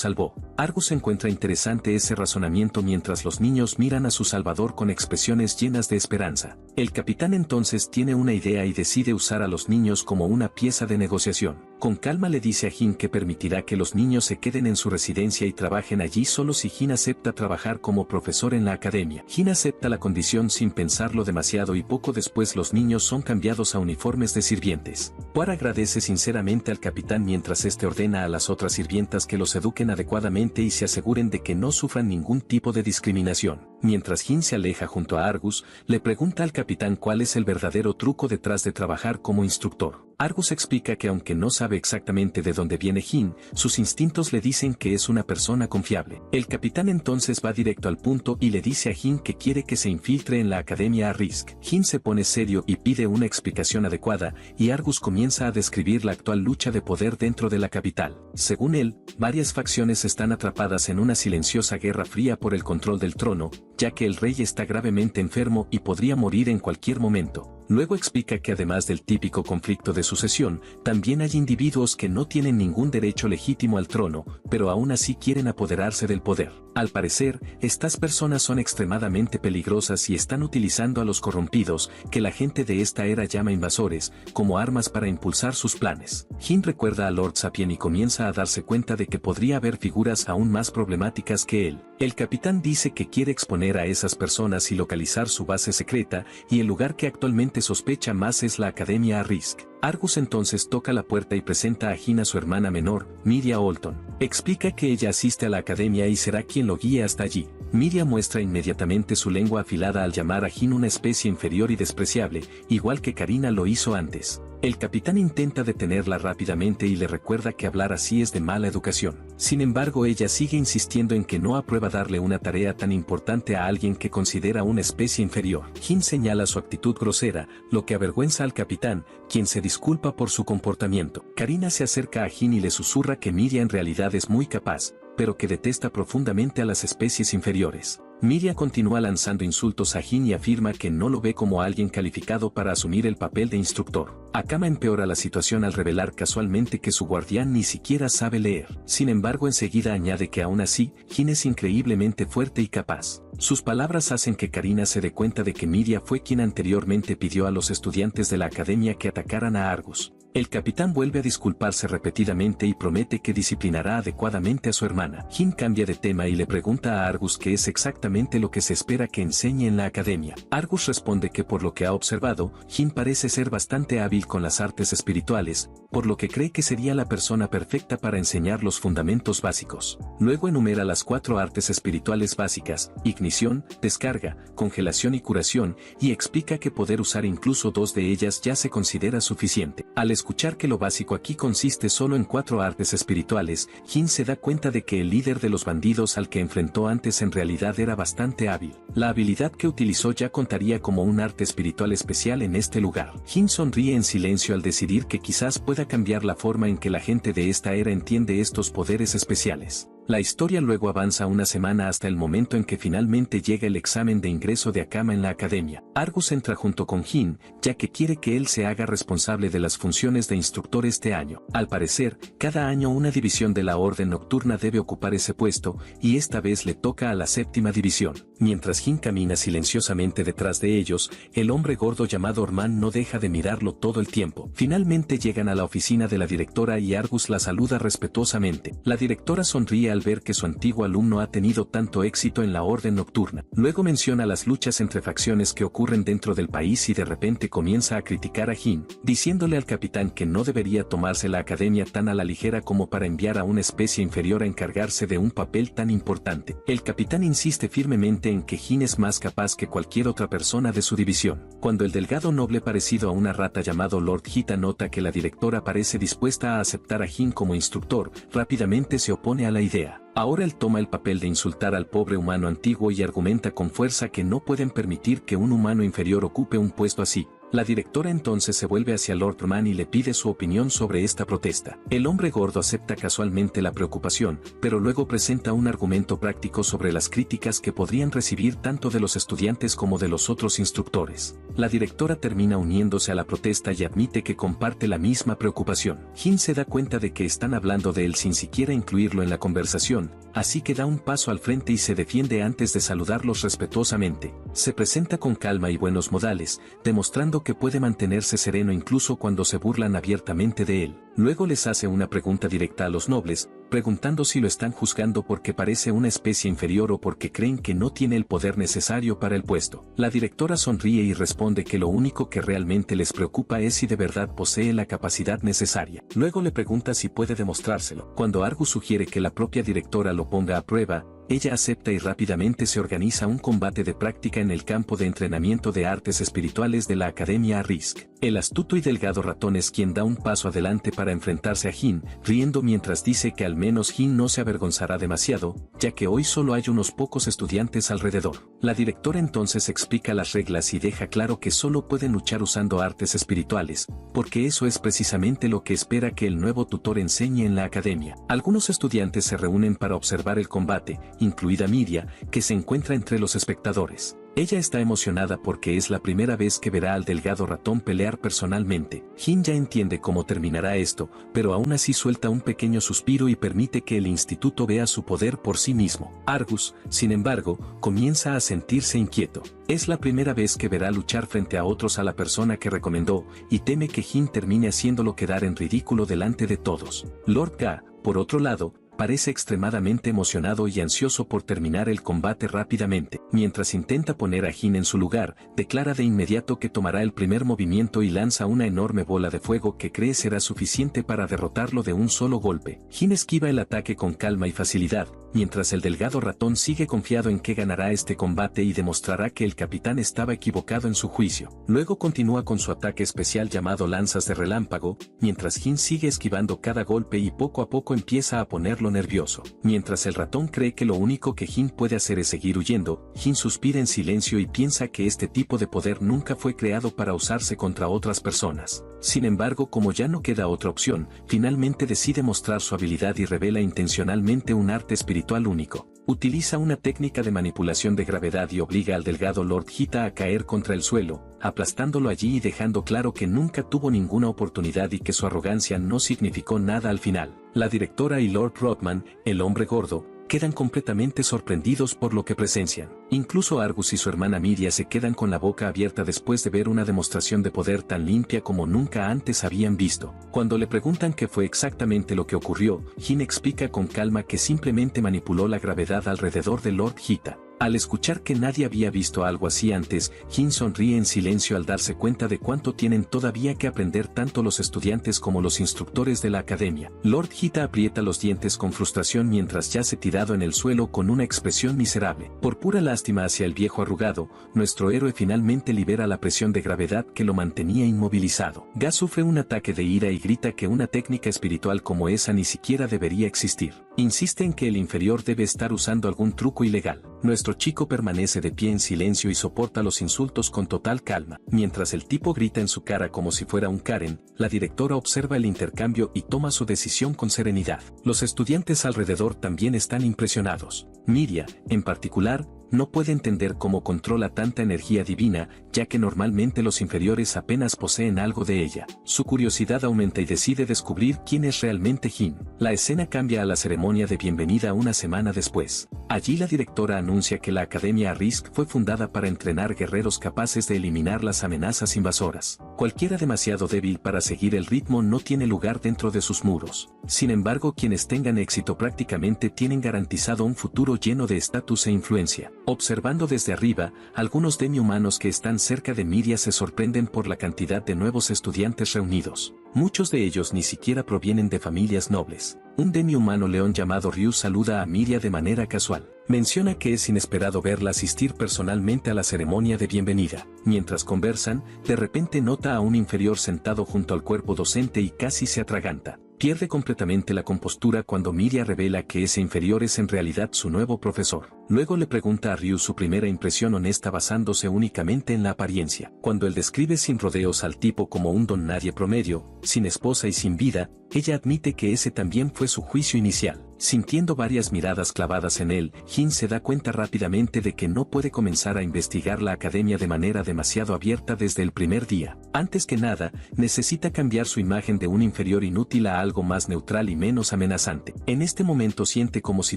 salvó. Argus encuentra interesante ese razonamiento mientras los niños miran a su salvador con expresiones llenas de esperanza. El capitán entonces tiene una idea y decide usar a los niños como una pieza de negociación. Con calma le dice a Jin que permitirá que los niños se queden en su residencia y trabajen allí solo si Jin acepta trabajar como profesor en la academia. Jin acepta la condición sin pensarlo demasiado y poco después los niños son cambiados a uniformes de sirvientes. Puar agradece sinceramente al capitán mientras este ordena a las otras sirvientas que los eduquen adecuadamente y se aseguren de que no sufran ningún tipo de discriminación. Mientras Jin se aleja junto a Argus, le pregunta al capitán cuál es el verdadero truco detrás de trabajar como instructor. Argus explica que aunque no sabe exactamente de dónde viene Jin, sus instintos le dicen que es una persona confiable. El capitán entonces va directo al punto y le dice a Jin que quiere que se infiltre en la Academia Risk. Jin se pone serio y pide una explicación adecuada, y Argus comienza a describir la actual lucha de poder dentro de la capital. Según él, varias facciones están atrapadas en una silenciosa guerra fría por el control del trono, ya que el rey está gravemente enfermo y podría morir en cualquier momento. Luego explica que además del típico conflicto de sucesión, también hay individuos que no tienen ningún derecho legítimo al trono, pero aún así quieren apoderarse del poder. Al parecer, estas personas son extremadamente peligrosas y están utilizando a los corrompidos, que la gente de esta era llama invasores, como armas para impulsar sus planes. Jin recuerda a Lord Sapien y comienza a darse cuenta de que podría haber figuras aún más problemáticas que él. El capitán dice que quiere exponer a esas personas y localizar su base secreta, y el lugar que actualmente sospecha más es la Academia Risk. Argus entonces toca la puerta y presenta a Jin a su hermana menor, Miria Olton. Explica que ella asiste a la academia y será quien lo guíe hasta allí. Miria muestra inmediatamente su lengua afilada al llamar a Jin una especie inferior y despreciable, igual que Karina lo hizo antes. El capitán intenta detenerla rápidamente y le recuerda que hablar así es de mala educación. Sin embargo, ella sigue insistiendo en que no aprueba darle una tarea tan importante a alguien que considera una especie inferior. Jin señala su actitud grosera, lo que avergüenza al capitán, quien se disculpa por su comportamiento. Karina se acerca a Jin y le susurra que Miria en realidad es muy capaz, pero que detesta profundamente a las especies inferiores. Miria continúa lanzando insultos a Jin y afirma que no lo ve como alguien calificado para asumir el papel de instructor. Akama empeora la situación al revelar casualmente que su guardián ni siquiera sabe leer. Sin embargo, enseguida añade que aún así, Jin es increíblemente fuerte y capaz. Sus palabras hacen que Karina se dé cuenta de que Miria fue quien anteriormente pidió a los estudiantes de la academia que atacaran a Argus. El capitán vuelve a disculparse repetidamente y promete que disciplinará adecuadamente a su hermana. Jin cambia de tema y le pregunta a Argus qué es exactamente lo que se espera que enseñe en la academia. Argus responde que por lo que ha observado, Jin parece ser bastante hábil con las artes espirituales, por lo que cree que sería la persona perfecta para enseñar los fundamentos básicos. Luego enumera las 4 artes espirituales básicas: ignición, descarga, congelación y curación, y explica que poder usar incluso 2 de ellas ya se considera suficiente. Al escuchar que lo básico aquí consiste solo en 4 artes espirituales, Jin se da cuenta de que el líder de los bandidos al que enfrentó antes en realidad era bastante hábil. La habilidad que utilizó ya contaría como un arte espiritual especial en este lugar. Jin sonríe en silencio al decidir que quizás pueda cambiar la forma en que la gente de esta era entiende estos poderes especiales. La historia luego avanza una semana hasta el momento en que finalmente llega el examen de ingreso de Akama en la academia. Argus entra junto con Jin, ya que quiere que él se haga responsable de las funciones de instructor este año. Al parecer, cada año una división de la Orden Nocturna debe ocupar ese puesto, y esta vez le toca a la 7ª división. Mientras Jin camina silenciosamente detrás de ellos, el hombre gordo llamado Orman no deja de mirarlo todo el tiempo. Finalmente llegan a la oficina de la directora y Argus la saluda respetuosamente. La directora sonríe al ver que su antiguo alumno ha tenido tanto éxito en la Orden Nocturna. Luego menciona las luchas entre facciones que ocurren dentro del país y de repente comienza a criticar a Jin, diciéndole al capitán que no debería tomarse la academia tan a la ligera como para enviar a una especie inferior a encargarse de un papel tan importante. El capitán insiste firmemente en que Jin es más capaz que cualquier otra persona de su división. Cuando el delgado noble parecido a una rata llamado Lord Hita nota que la directora parece dispuesta a aceptar a Jin como instructor, rápidamente se opone a la idea. Ahora él toma el papel de insultar al pobre humano antiguo y argumenta con fuerza que no pueden permitir que un humano inferior ocupe un puesto así. La directora entonces se vuelve hacia Lord Orman y le pide su opinión sobre esta protesta. El hombre gordo acepta casualmente la preocupación, pero luego presenta un argumento práctico sobre las críticas que podrían recibir tanto de los estudiantes como de los otros instructores. La directora termina uniéndose a la protesta y admite que comparte la misma preocupación. Jin se da cuenta de que están hablando de él sin siquiera incluirlo en la conversación, así que da un paso al frente y se defiende antes de saludarlos respetuosamente. Se presenta con calma y buenos modales, demostrando que puede mantenerse sereno incluso cuando se burlan abiertamente de él. Luego les hace una pregunta directa a los nobles, preguntando si lo están juzgando porque parece una especie inferior o porque creen que no tiene el poder necesario para el puesto. La directora sonríe y responde que lo único que realmente les preocupa es si de verdad posee la capacidad necesaria. Luego le pregunta si puede demostrárselo. Cuando Argus sugiere que la propia directora lo ponga a prueba, ella acepta y rápidamente se organiza un combate de práctica en el campo de entrenamiento de artes espirituales de la Academia Risk. El astuto y delgado ratón es quien da un paso adelante para enfrentarse a Jin, riendo mientras dice que al menos Jin no se avergonzará demasiado, ya que hoy solo hay unos pocos estudiantes alrededor. La directora entonces explica las reglas y deja claro que solo pueden luchar usando artes espirituales, porque eso es precisamente lo que espera que el nuevo tutor enseñe en la academia. Algunos estudiantes se reúnen para observar el combate, incluida Miria, que se encuentra entre los espectadores. Ella está emocionada porque es la primera vez que verá al delgado ratón pelear personalmente. Jin ya entiende cómo terminará esto, pero aún así suelta un pequeño suspiro y permite que el instituto vea su poder por sí mismo. Argus, sin embargo, comienza a sentirse inquieto. Es la primera vez que verá luchar frente a otros a la persona que recomendó, y teme que Jin termine haciéndolo quedar en ridículo delante de todos. Lord Ga, por otro lado, parece extremadamente emocionado y ansioso por terminar el combate rápidamente. Mientras intenta poner a Jin en su lugar, declara de inmediato que tomará el primer movimiento y lanza una enorme bola de fuego que cree será suficiente para derrotarlo de un solo golpe. Jin esquiva el ataque con calma y facilidad, mientras el delgado ratón sigue confiado en que ganará este combate y demostrará que el capitán estaba equivocado en su juicio. Luego continúa con su ataque especial llamado lanzas de relámpago, mientras Jin sigue esquivando cada golpe y poco a poco empieza a ponerlo nervioso. Mientras el ratón cree que lo único que Jin puede hacer es seguir huyendo, Jin suspira en silencio y piensa que este tipo de poder nunca fue creado para usarse contra otras personas. Sin embargo, como ya no queda otra opción, finalmente decide mostrar su habilidad y revela intencionalmente un arte espiritual único. Utiliza una técnica de manipulación de gravedad y obliga al delgado Lord Hita a caer contra el suelo, aplastándolo allí y dejando claro que nunca tuvo ninguna oportunidad y que su arrogancia no significó nada al final. La directora y Lord Rodman, el hombre gordo, quedan completamente sorprendidos por lo que presencian. Incluso Argus y su hermana Miria se quedan con la boca abierta después de ver una demostración de poder tan limpia como nunca antes habían visto. Cuando le preguntan qué fue exactamente lo que ocurrió, Jin explica con calma que simplemente manipuló la gravedad alrededor de Lord Hita. Al escuchar que nadie había visto algo así antes, Jin sonríe en silencio al darse cuenta de cuánto tienen todavía que aprender tanto los estudiantes como los instructores de la academia. Lord Hita aprieta los dientes con frustración mientras yace tirado en el suelo con una expresión miserable. Por pura lástima hacia el viejo arrugado, nuestro héroe finalmente libera la presión de gravedad que lo mantenía inmovilizado. Ga sufre un ataque de ira y grita que una técnica espiritual como esa ni siquiera debería existir. Insiste en que el inferior debe estar usando algún truco ilegal. Nuestro chico permanece de pie en silencio y soporta los insultos con total calma. Mientras el tipo grita en su cara como si fuera un Karen, la directora observa el intercambio y toma su decisión con serenidad. Los estudiantes alrededor también están impresionados. Miria, en particular, no puede entender cómo controla tanta energía divina, ya que normalmente los inferiores apenas poseen algo de ella. Su curiosidad aumenta y decide descubrir quién es realmente Jin. La escena cambia a la ceremonia de bienvenida una semana después. Allí la directora anuncia que la Academia Arisk fue fundada para entrenar guerreros capaces de eliminar las amenazas invasoras. Cualquiera demasiado débil para seguir el ritmo no tiene lugar dentro de sus muros. Sin embargo, quienes tengan éxito prácticamente tienen garantizado un futuro lleno de estatus e influencia. Observando desde arriba, algunos demi-humanos que están cerca de Miria se sorprenden por la cantidad de nuevos estudiantes reunidos. Muchos de ellos ni siquiera provienen de familias nobles. Un demi-humano león llamado Ryu saluda a Miria de manera casual. Menciona que es inesperado verla asistir personalmente a la ceremonia de bienvenida. Mientras conversan, de repente nota a un inferior sentado junto al cuerpo docente y casi se atraganta. Pierde completamente la compostura cuando Miria revela que ese inferior es en realidad su nuevo profesor. Luego le pregunta a Ryu su primera impresión honesta basándose únicamente en la apariencia. Cuando él describe sin rodeos al tipo como un don nadie promedio, sin esposa y sin vida, ella admite que ese también fue su juicio inicial. Sintiendo varias miradas clavadas en él, Jin se da cuenta rápidamente de que no puede comenzar a investigar la academia de manera demasiado abierta desde el primer día. Antes que nada, necesita cambiar su imagen de un inferior inútil a algo más neutral y menos amenazante. En este momento siente como si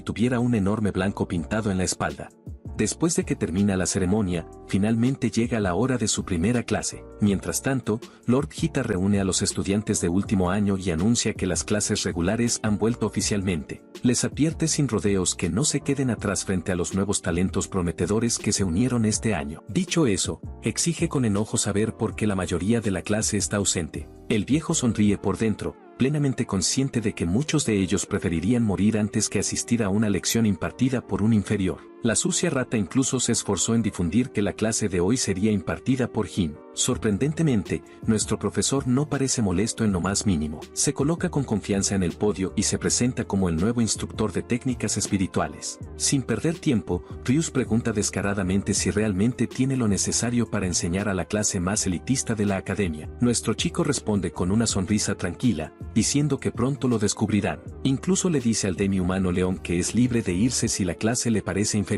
tuviera un enorme blanco pintado en la espalda. Después de que termina la ceremonia, finalmente llega la hora de su primera clase. Mientras tanto, Lord Hita reúne a los estudiantes de último año y anuncia que las clases regulares han vuelto oficialmente. Les advierte sin rodeos que no se queden atrás frente a los nuevos talentos prometedores que se unieron este año. Dicho eso, exige con enojo saber por qué la mayoría de la clase está ausente. El viejo sonríe por dentro, plenamente consciente de que muchos de ellos preferirían morir antes que asistir a una lección impartida por un inferior. La sucia rata incluso se esforzó en difundir que la clase de hoy sería impartida por Jin. Sorprendentemente, nuestro profesor no parece molesto en lo más mínimo. Se coloca con confianza en el podio y se presenta como el nuevo instructor de técnicas espirituales. Sin perder tiempo, Ryus pregunta descaradamente si realmente tiene lo necesario para enseñar a la clase más elitista de la academia. Nuestro chico responde con una sonrisa tranquila, diciendo que pronto lo descubrirán. Incluso le dice al demi-humano león que es libre de irse si la clase le parece inferior.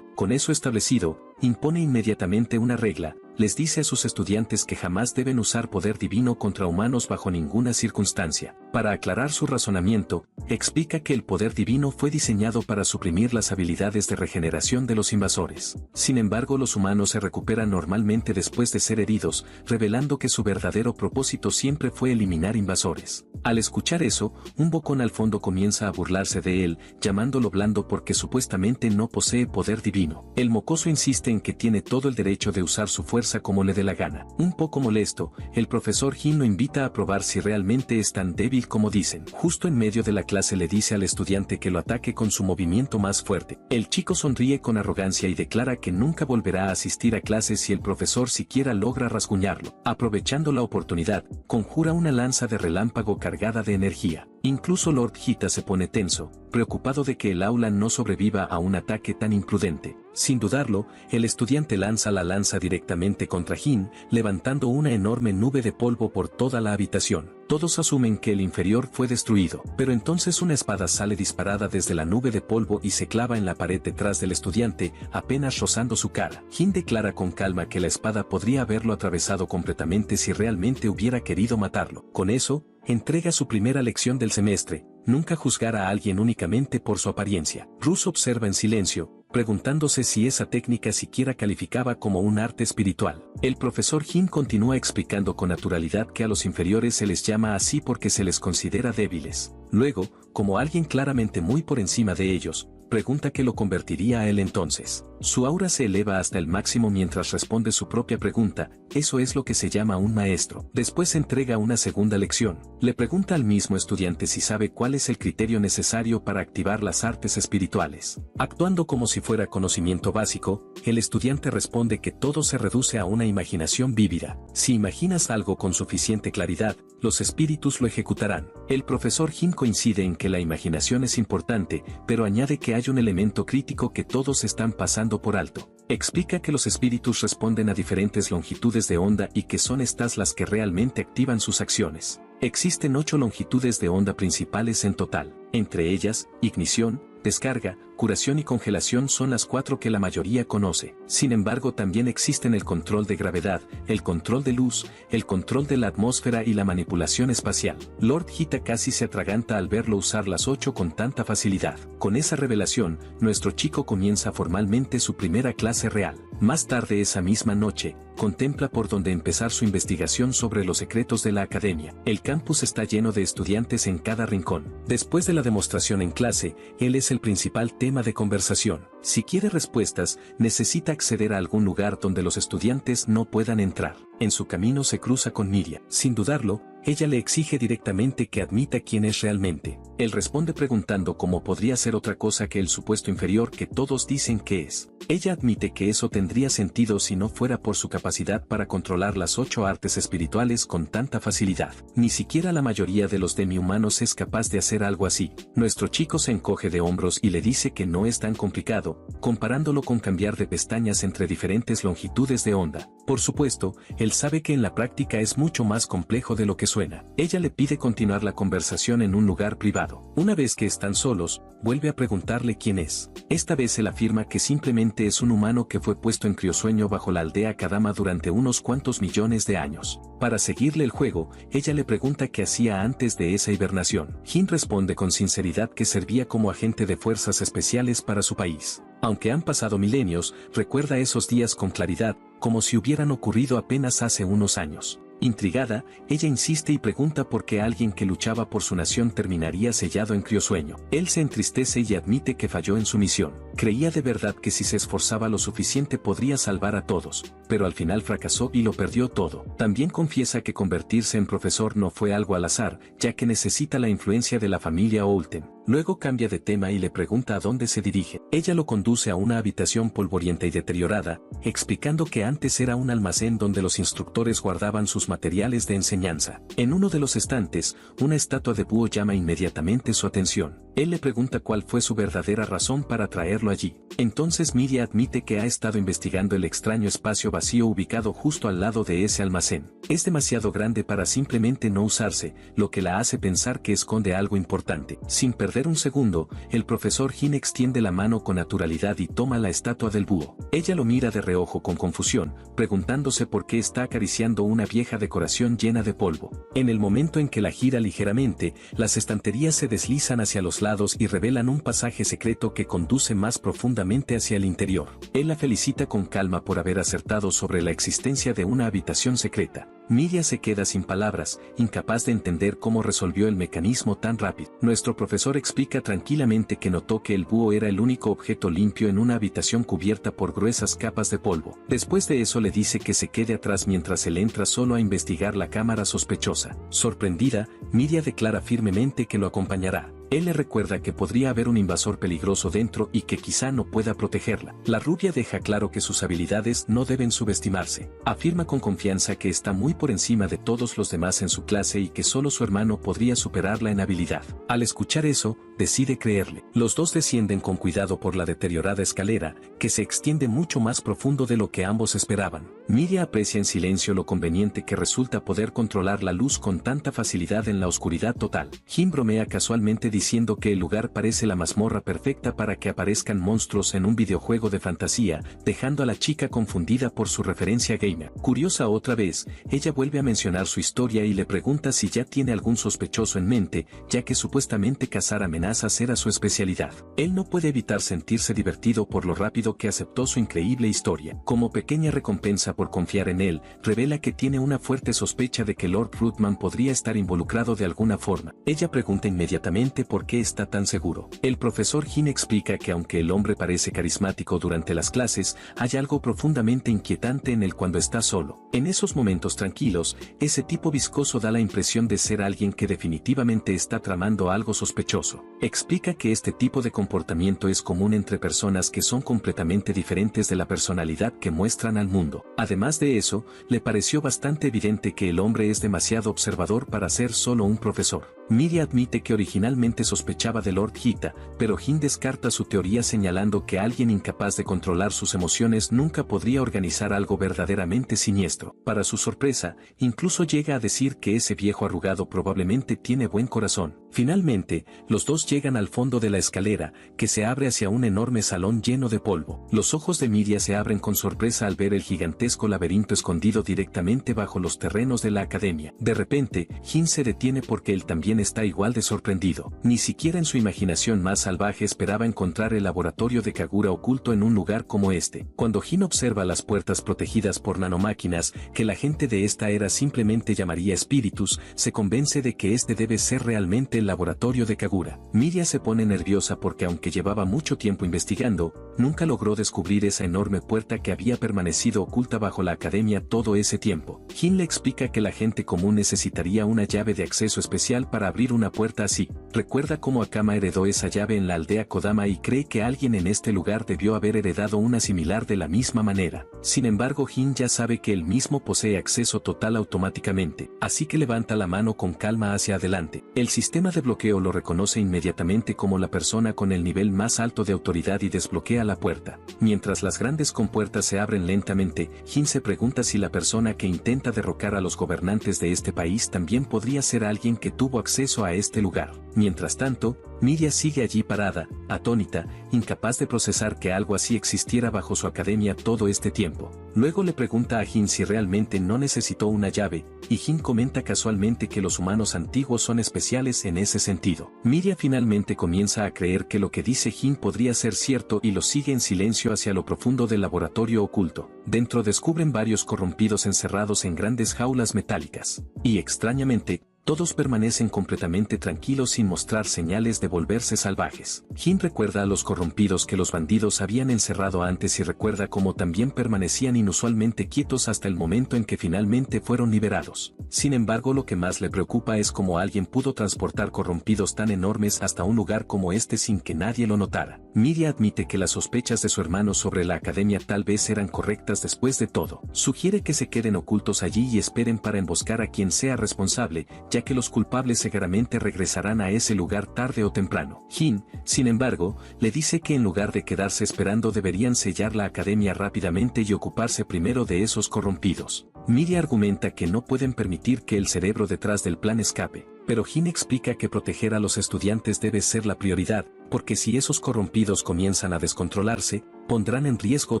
Con eso establecido, impone inmediatamente una regla. Les dice a sus estudiantes que jamás deben usar poder divino contra humanos bajo ninguna circunstancia. Para aclarar su razonamiento, explica que el poder divino fue diseñado para suprimir las habilidades de regeneración de los invasores. Sin embargo, los humanos se recuperan normalmente después de ser heridos, revelando que su verdadero propósito siempre fue eliminar invasores. Al escuchar eso, un bocón al fondo comienza a burlarse de él, llamándolo blando porque supuestamente no posee poder divino. El mocoso insiste en que tiene todo el derecho de usar su fuerza como le dé la gana. Un poco molesto, el profesor Jin lo invita a probar si realmente es tan débil como dicen. Justo en medio de la clase le dice al estudiante que lo ataque con su movimiento más fuerte. El chico sonríe con arrogancia y declara que nunca volverá a asistir a clases si el profesor siquiera logra rasguñarlo. Aprovechando la oportunidad, conjura una lanza de relámpago cargada de energía. Incluso Lord Hita se pone tenso, preocupado de que el aula no sobreviva a un ataque tan imprudente. Sin dudarlo, el estudiante lanza la lanza directamente contra Jin, levantando una enorme nube de polvo por toda la habitación. Todos asumen que el inferior fue destruido, pero entonces una espada sale disparada desde la nube de polvo y se clava en la pared detrás del estudiante, apenas rozando su cara. Jin declara con calma que la espada podría haberlo atravesado completamente si realmente hubiera querido matarlo. Con eso, entrega su primera lección del semestre: nunca juzgar a alguien únicamente por su apariencia. Rus observa en silencio, preguntándose si esa técnica siquiera calificaba como un arte espiritual. El profesor Jin continúa explicando con naturalidad que a los inferiores se les llama así porque se les considera débiles. Luego, como alguien claramente muy por encima de ellos, pregunta qué lo convertiría a él entonces. Su aura se eleva hasta el máximo mientras responde su propia pregunta, eso es lo que se llama un maestro. Después entrega una segunda lección. Le pregunta al mismo estudiante si sabe cuál es el criterio necesario para activar las artes espirituales. Actuando como si fuera conocimiento básico, el estudiante responde que todo se reduce a una imaginación vívida. Si imaginas algo con suficiente claridad, los espíritus lo ejecutarán. El profesor Jin coincide en que la imaginación es importante, pero añade que hay un elemento crítico que todos están pasando por alto. Explica que los espíritus responden a diferentes longitudes de onda y que son estas las que realmente activan sus acciones. Existen 8 longitudes de onda principales en total. Entre ellas, ignición, descarga, curación y congelación son las 4 que la mayoría conoce. Sin embargo, también existen el control de gravedad, el control de luz, el control de la atmósfera y la manipulación espacial. Lord Hita casi se atraganta al verlo usar las 8 con tanta facilidad. Con esa revelación, nuestro chico comienza formalmente su primera clase real. Más tarde esa misma noche, contempla por dónde empezar su investigación sobre los secretos de la academia. El campus está lleno de estudiantes en cada rincón. Después de la demostración en clase, él es el principal tema de conversación. Si quiere respuestas, necesita acceder a algún lugar donde los estudiantes no puedan entrar. En su camino se cruza con Miria. Sin dudarlo, ella le exige directamente que admita quién es realmente. Él responde preguntando cómo podría ser otra cosa que el supuesto inferior que todos dicen que es. Ella admite que eso tendría sentido si no fuera por su capacidad para controlar las 8 artes espirituales con tanta facilidad. Ni siquiera la mayoría de los demi-humanos es capaz de hacer algo así. Nuestro chico se encoge de hombros y le dice que no es tan complicado, comparándolo con cambiar de pestañas entre diferentes longitudes de onda. Por supuesto, él sabe que en la práctica es mucho más complejo de lo que suena. Ella le pide continuar la conversación en un lugar privado. Una vez que están solos, vuelve a preguntarle quién es. Esta vez él afirma que simplemente es un humano que fue puesto en criosueño bajo la aldea Kadama durante unos cuantos millones de años. Para seguirle el juego, ella le pregunta qué hacía antes de esa hibernación. Jin responde con sinceridad que servía como agente de fuerzas especiales para su país. Aunque han pasado milenios, recuerda esos días con claridad, como si hubieran ocurrido apenas hace unos años. Intrigada, ella insiste y pregunta por qué alguien que luchaba por su nación terminaría sellado en criosueño. Él se entristece y admite que falló en su misión. Creía de verdad que si se esforzaba lo suficiente podría salvar a todos, pero al final fracasó y lo perdió todo. También confiesa que convertirse en profesor no fue algo al azar, ya que necesita la influencia de la familia Olten. Luego cambia de tema y le pregunta a dónde se dirige. Ella lo conduce a una habitación polvorienta y deteriorada, explicando que antes era un almacén donde los instructores guardaban sus materiales de enseñanza. En uno de los estantes, una estatua de búho llama inmediatamente su atención. Él le pregunta cuál fue su verdadera razón para traerlo allí. Entonces Miria admite que ha estado investigando el extraño espacio vacío ubicado justo al lado de ese almacén. Es demasiado grande para simplemente no usarse, lo que la hace pensar que esconde algo importante. Sin perder un segundo, el profesor Jin extiende la mano con naturalidad y toma la estatua del búho. Ella lo mira de reojo con confusión, preguntándose por qué está acariciando una vieja decoración llena de polvo. En el momento en que la gira ligeramente, las estanterías se deslizan hacia los lados y revelan un pasaje secreto que conduce más profundamente hacia el interior. Él la felicita con calma por haber acertado sobre la existencia de una habitación secreta. Miria se queda sin palabras, incapaz de entender cómo resolvió el mecanismo tan rápido. Nuestro profesor explica tranquilamente que notó que el búho era el único objeto limpio en una habitación cubierta por gruesas capas de polvo. Después de eso le dice que se quede atrás mientras él entra solo a investigar la cámara sospechosa. Sorprendida, Miria declara firmemente que lo acompañará. Él le recuerda que podría haber un invasor peligroso dentro y que quizá no pueda protegerla. La rubia deja claro que sus habilidades no deben subestimarse. Afirma con confianza que está muy por encima de todos los demás en su clase y que solo su hermano podría superarla en habilidad. Al escuchar eso, decide creerle. Los dos descienden con cuidado por la deteriorada escalera, que se extiende mucho más profundo de lo que ambos esperaban. Miria aprecia en silencio lo conveniente que resulta poder controlar la luz con tanta facilidad en la oscuridad total. Jin bromea casualmente diciendo que el lugar parece la mazmorra perfecta para que aparezcan monstruos en un videojuego de fantasía, dejando a la chica confundida por su referencia gamer. Curiosa otra vez, ella vuelve a mencionar su historia y le pregunta si ya tiene algún sospechoso en mente, ya que supuestamente cazar amenazas amenazas era su especialidad. Él no puede evitar sentirse divertido por lo rápido que aceptó su increíble historia. Como pequeña recompensa por confiar en él, revela que tiene una fuerte sospecha de que Lord Ruthman podría estar involucrado de alguna forma. Ella pregunta inmediatamente por qué está tan seguro. El profesor Hin explica que aunque el hombre parece carismático durante las clases, hay algo profundamente inquietante en él cuando está solo. En esos momentos tranquilos, ese tipo viscoso da la impresión de ser alguien que definitivamente está tramando algo sospechoso. Explica que este tipo de comportamiento es común entre personas que son completamente diferentes de la personalidad que muestran al mundo. Además de eso, le pareció bastante evidente que el hombre es demasiado observador para ser solo un profesor. Miria admite que originalmente sospechaba de Lord Hita, pero Hin descarta su teoría señalando que alguien incapaz de controlar sus emociones nunca podría organizar algo verdaderamente siniestro. Para su sorpresa, incluso llega a decir que ese viejo arrugado probablemente tiene buen corazón. Finalmente, los dos llegan al fondo de la escalera, que se abre hacia un enorme salón lleno de polvo. Los ojos de Miria se abren con sorpresa al ver el gigantesco laberinto escondido directamente bajo los terrenos de la academia. De repente, Hin se detiene porque él también está igual de sorprendido. Ni siquiera en su imaginación más salvaje esperaba encontrar el laboratorio de Kagura oculto en un lugar como este. Cuando Hin observa las puertas protegidas por nanomáquinas, que la gente de esta era simplemente llamaría espíritus, se convence de que este debe ser realmente el laboratorio de Kagura. Miria se pone nerviosa porque aunque llevaba mucho tiempo investigando, nunca logró descubrir esa enorme puerta que había permanecido oculta bajo la academia todo ese tiempo. Hin le explica que la gente común necesitaría una llave de acceso especial para abrir una puerta así. Recuerda cómo Akama heredó esa llave en la aldea Kodama y cree que alguien en este lugar debió haber heredado una similar de la misma manera. Sin embargo, Hin ya sabe que él mismo posee acceso total automáticamente, así que levanta la mano con calma hacia adelante. El sistema de bloqueo lo reconoce inmediatamente como la persona con el nivel más alto de autoridad y desbloquea la puerta. Mientras las grandes compuertas se abren lentamente, Hin se pregunta si la persona que intenta derrocar a los gobernantes de este país también podría ser alguien que tuvo acceso a este lugar. Mientras tanto, Miria sigue allí parada, atónita, incapaz de procesar que algo así existiera bajo su academia todo este tiempo. Luego le pregunta a Hin si realmente no necesitó una llave, y Hin comenta casualmente que los humanos antiguos son especiales en ese sentido. Miria finalmente comienza a creer que lo que dice Hin podría ser cierto y lo sigue en silencio hacia lo profundo del laboratorio oculto. Dentro descubren varios corrompidos encerrados en grandes jaulas metálicas. Y extrañamente, todos permanecen completamente tranquilos sin mostrar señales de volverse salvajes. Hin recuerda a los corrompidos que los bandidos habían encerrado antes y recuerda cómo también permanecían inusualmente quietos hasta el momento en que finalmente fueron liberados. Sin embargo, lo que más le preocupa es cómo alguien pudo transportar corrompidos tan enormes hasta un lugar como este sin que nadie lo notara. Miria admite que las sospechas de su hermano sobre la academia tal vez eran correctas después de todo. Sugiere que se queden ocultos allí y esperen para emboscar a quien sea responsable, ya que los culpables seguramente regresarán a ese lugar tarde o temprano. Hin, sin embargo, le dice que en lugar de quedarse esperando deberían sellar la academia rápidamente y ocuparse primero de esos corrompidos. Miria argumenta que no pueden permitir que el cerebro detrás del plan escape, pero Hin explica que proteger a los estudiantes debe ser la prioridad, porque si esos corrompidos comienzan a descontrolarse, pondrán en riesgo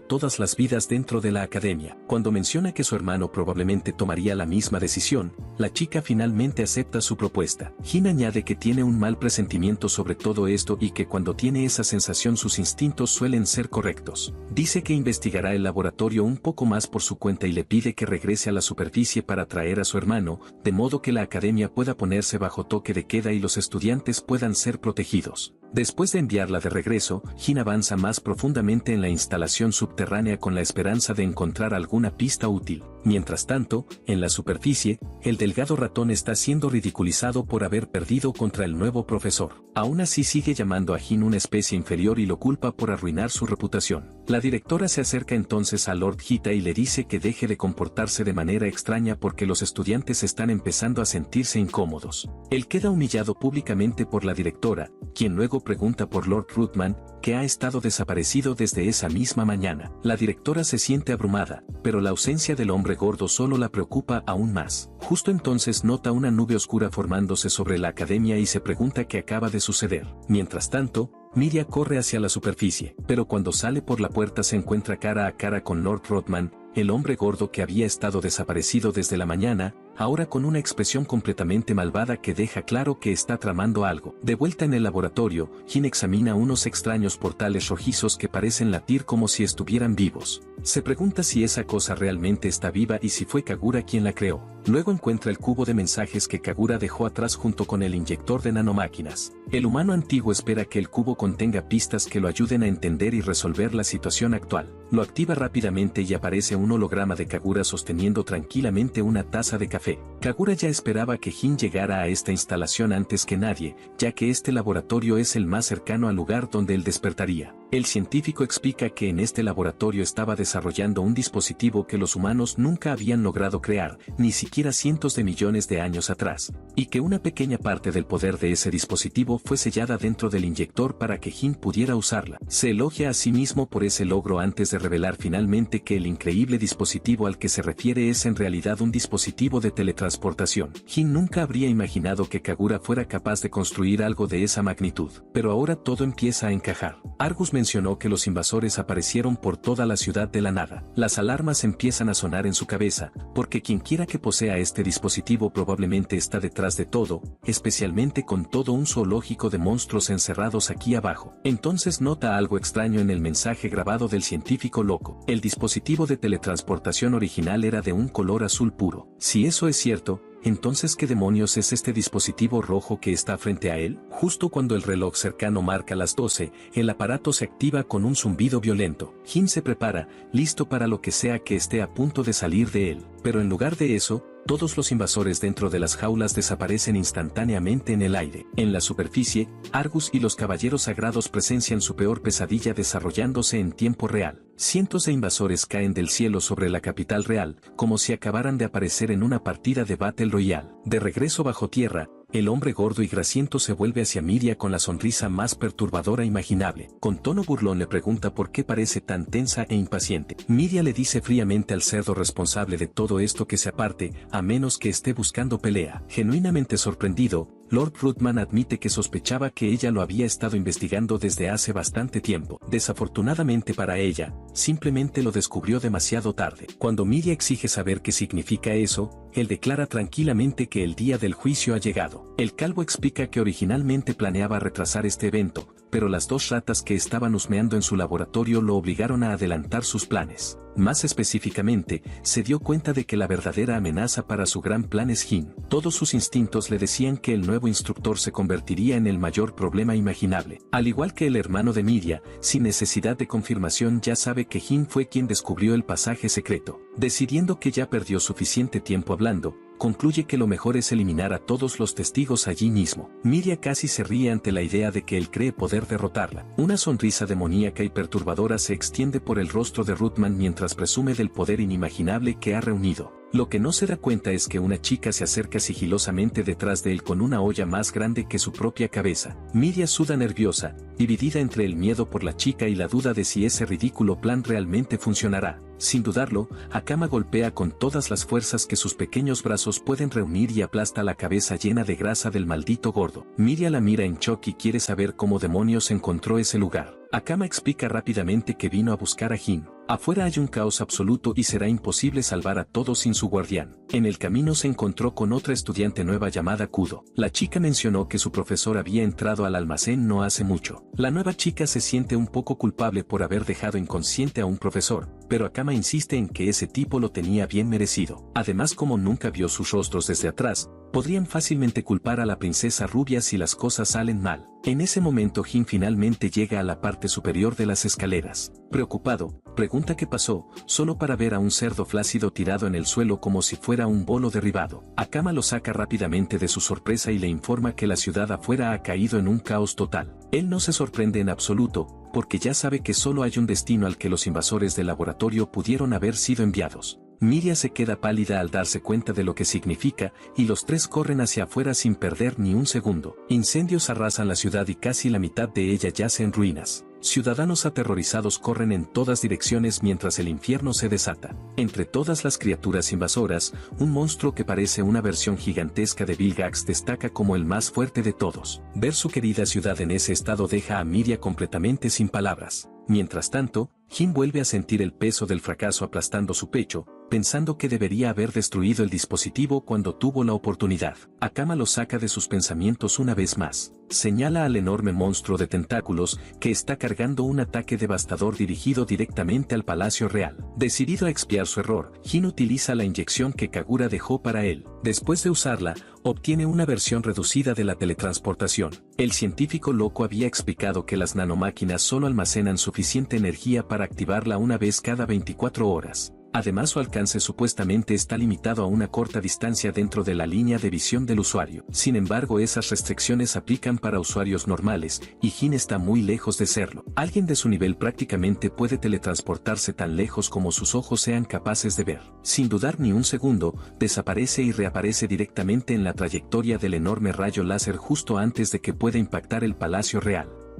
todas las vidas dentro de la academia. Cuando menciona que su hermano probablemente tomaría la misma decisión, la chica finalmente acepta su propuesta. Hin añade que tiene un mal presentimiento sobre todo esto y que cuando tiene esa sensación sus instintos suelen ser correctos. Dice que investigará el laboratorio un poco más por su cuenta y le pide que regrese a la superficie para traer a su hermano, de modo que la academia pueda ponerse bajo toque de queda y los estudiantes puedan ser protegidos. Después de enviarla de regreso, Hin avanza más profundamente en la instalación subterránea con la esperanza de encontrar alguna pista útil. Mientras tanto, en la superficie, el delgado ratón está siendo ridiculizado por haber perdido contra el nuevo profesor. Aún así sigue llamando a Hin una especie inferior y lo culpa por arruinar su reputación. La directora se acerca entonces a Lord Hita y le dice que deje de comportarse de manera extraña porque los estudiantes están empezando a sentirse incómodos. Él queda humillado públicamente por la directora, quien luego pregunta por Lord Ruthman, que ha estado desaparecido desde esa misma mañana. La directora se siente abrumada, pero la ausencia del hombre gordo solo la preocupa aún más. Justo entonces nota una nube oscura formándose sobre la academia y se pregunta qué acaba de suceder. Mientras tanto, Miria corre hacia la superficie, pero cuando sale por la puerta se encuentra cara a cara con Lord Ruthman, el hombre gordo que había estado desaparecido desde la mañana, ahora con una expresión completamente malvada que deja claro que está tramando algo. De vuelta en el laboratorio, Jin examina unos extraños portales rojizos que parecen latir como si estuvieran vivos. Se pregunta si esa cosa realmente está viva y si fue Kagura quien la creó. Luego encuentra el cubo de mensajes que Kagura dejó atrás junto con el inyector de nanomáquinas. El humano antiguo espera que el cubo contenga pistas que lo ayuden a entender y resolver la situación actual. Lo activa rápidamente y aparece un holograma de Kagura sosteniendo tranquilamente una taza de café. Kagura ya esperaba que Jin llegara a esta instalación antes que nadie, ya que este laboratorio es el más cercano al lugar donde él despertaría. El científico explica que en este laboratorio estaba desarrollando un dispositivo que los humanos nunca habían logrado crear, ni siquiera cientos de millones de años atrás, y que una pequeña parte del poder de ese dispositivo fue sellada dentro del inyector para que Jin pudiera usarla. Se elogia a sí mismo por ese logro antes de revelar finalmente que el increíble dispositivo al que se refiere es en realidad un dispositivo de teletransportación. Jin nunca habría imaginado que Kagura fuera capaz de construir algo de esa magnitud, pero ahora todo empieza a encajar. Argus mencionó que los invasores aparecieron por toda la ciudad de la nada. Las alarmas empiezan a sonar en su cabeza, porque quienquiera que posea este dispositivo probablemente está detrás de todo, especialmente con todo un zoológico de monstruos encerrados aquí abajo. Entonces nota algo extraño en el mensaje grabado del científico loco. El dispositivo de teletransportación original era de un color azul puro. Si eso es cierto, entonces ¿qué demonios es este dispositivo rojo que está frente a él? Justo cuando el reloj cercano marca las 12, el aparato se activa con un zumbido violento. Jin se prepara, listo para lo que sea que esté a punto de salir de él. Pero en lugar de eso, todos los invasores dentro de las jaulas desaparecen instantáneamente en el aire. En la superficie, Argus y los caballeros sagrados presencian su peor pesadilla desarrollándose en tiempo real. Cientos de invasores caen del cielo sobre la capital real, como si acabaran de aparecer en una partida de Battle Royale. De regreso bajo tierra, el hombre gordo y grasiento se vuelve hacia Miria con la sonrisa más perturbadora imaginable. Con tono burlón le pregunta por qué parece tan tensa e impaciente. Miria le dice fríamente al cerdo responsable de todo esto que se aparte, a menos que esté buscando pelea. Genuinamente sorprendido, Lord Ruthman admite que sospechaba que ella lo había estado investigando desde hace bastante tiempo. Desafortunadamente para ella, simplemente lo descubrió demasiado tarde. Cuando Miria exige saber qué significa eso, él declara tranquilamente que el día del juicio ha llegado. El calvo explica que originalmente planeaba retrasar este evento, pero las dos ratas que estaban husmeando en su laboratorio lo obligaron a adelantar sus planes. Más específicamente, se dio cuenta de que la verdadera amenaza para su gran plan es Jin. Todos sus instintos le decían que el nuevo instructor se convertiría en el mayor problema imaginable. Al igual que el hermano de Miria, sin necesidad de confirmación ya sabe que Jin fue quien descubrió el pasaje secreto. Decidiendo que ya perdió suficiente tiempo hablando, concluye que lo mejor es eliminar a todos los testigos allí mismo. Miria casi se ríe ante la idea de que él cree poder derrotarla. Una sonrisa demoníaca y perturbadora se extiende por el rostro de Ruthman mientras presume del poder inimaginable que ha reunido. Lo que no se da cuenta es que una chica se acerca sigilosamente detrás de él con una olla más grande que su propia cabeza. Miria suda nerviosa, dividida entre el miedo por la chica y la duda de si ese ridículo plan realmente funcionará. Sin dudarlo, Akama golpea con todas las fuerzas que sus pequeños brazos pueden reunir y aplasta la cabeza llena de grasa del maldito gordo. Miria la mira en shock y quiere saber cómo demonios encontró ese lugar. Akama explica rápidamente que vino a buscar a Jin. Afuera hay un caos absoluto y será imposible salvar a todos sin su guardián. En el camino se encontró con otra estudiante nueva llamada Kudo. La chica mencionó que su profesor había entrado al almacén no hace mucho. La nueva chica se siente un poco culpable por haber dejado inconsciente a un profesor, pero Akama insiste en que ese tipo lo tenía bien merecido. Además, como nunca vio sus rostros desde atrás, podrían fácilmente culpar a la princesa rubia si las cosas salen mal. En ese momento Jin finalmente llega a la parte superior de las escaleras. Preocupado, pregunta qué pasó, solo para ver a un cerdo flácido tirado en el suelo como si fuera un bolo derribado. Akama lo saca rápidamente de su sorpresa y le informa que la ciudad afuera ha caído en un caos total. Él no se sorprende en absoluto, porque ya sabe que solo hay un destino al que los invasores del laboratorio pudieron haber sido enviados. Miria se queda pálida al darse cuenta de lo que significa, y los tres corren hacia afuera sin perder ni un segundo. Incendios arrasan la ciudad y casi la mitad de ella yace en ruinas. Ciudadanos aterrorizados corren en todas direcciones mientras el infierno se desata. Entre todas las criaturas invasoras, un monstruo que parece una versión gigantesca de Vilgax destaca como el más fuerte de todos. Ver su querida ciudad en ese estado deja a Miria completamente sin palabras. Mientras tanto, Jin vuelve a sentir el peso del fracaso aplastando su pecho, pensando que debería haber destruido el dispositivo cuando tuvo la oportunidad. Akama lo saca de sus pensamientos una vez más. Señala al enorme monstruo de tentáculos que está cargando un ataque devastador dirigido directamente al Palacio Real. Decidido a expiar su error, Jin utiliza la inyección que Kagura dejó para él. Después de usarla, obtiene una versión reducida de la teletransportación. El científico loco había explicado que las nanomáquinas solo almacenan suficiente energía para activarla una vez cada 24 horas. Además, su alcance supuestamente está limitado a una corta distancia dentro de la línea de visión del usuario. Sin embargo, esas restricciones aplican para usuarios normales, y Jin está muy lejos de serlo. Alguien de su nivel prácticamente puede teletransportarse tan lejos como sus ojos sean capaces de ver. Sin dudar ni un segundo, desaparece y reaparece directamente en la trayectoria del enorme rayo láser justo antes de que pueda impactar el Palacio Real.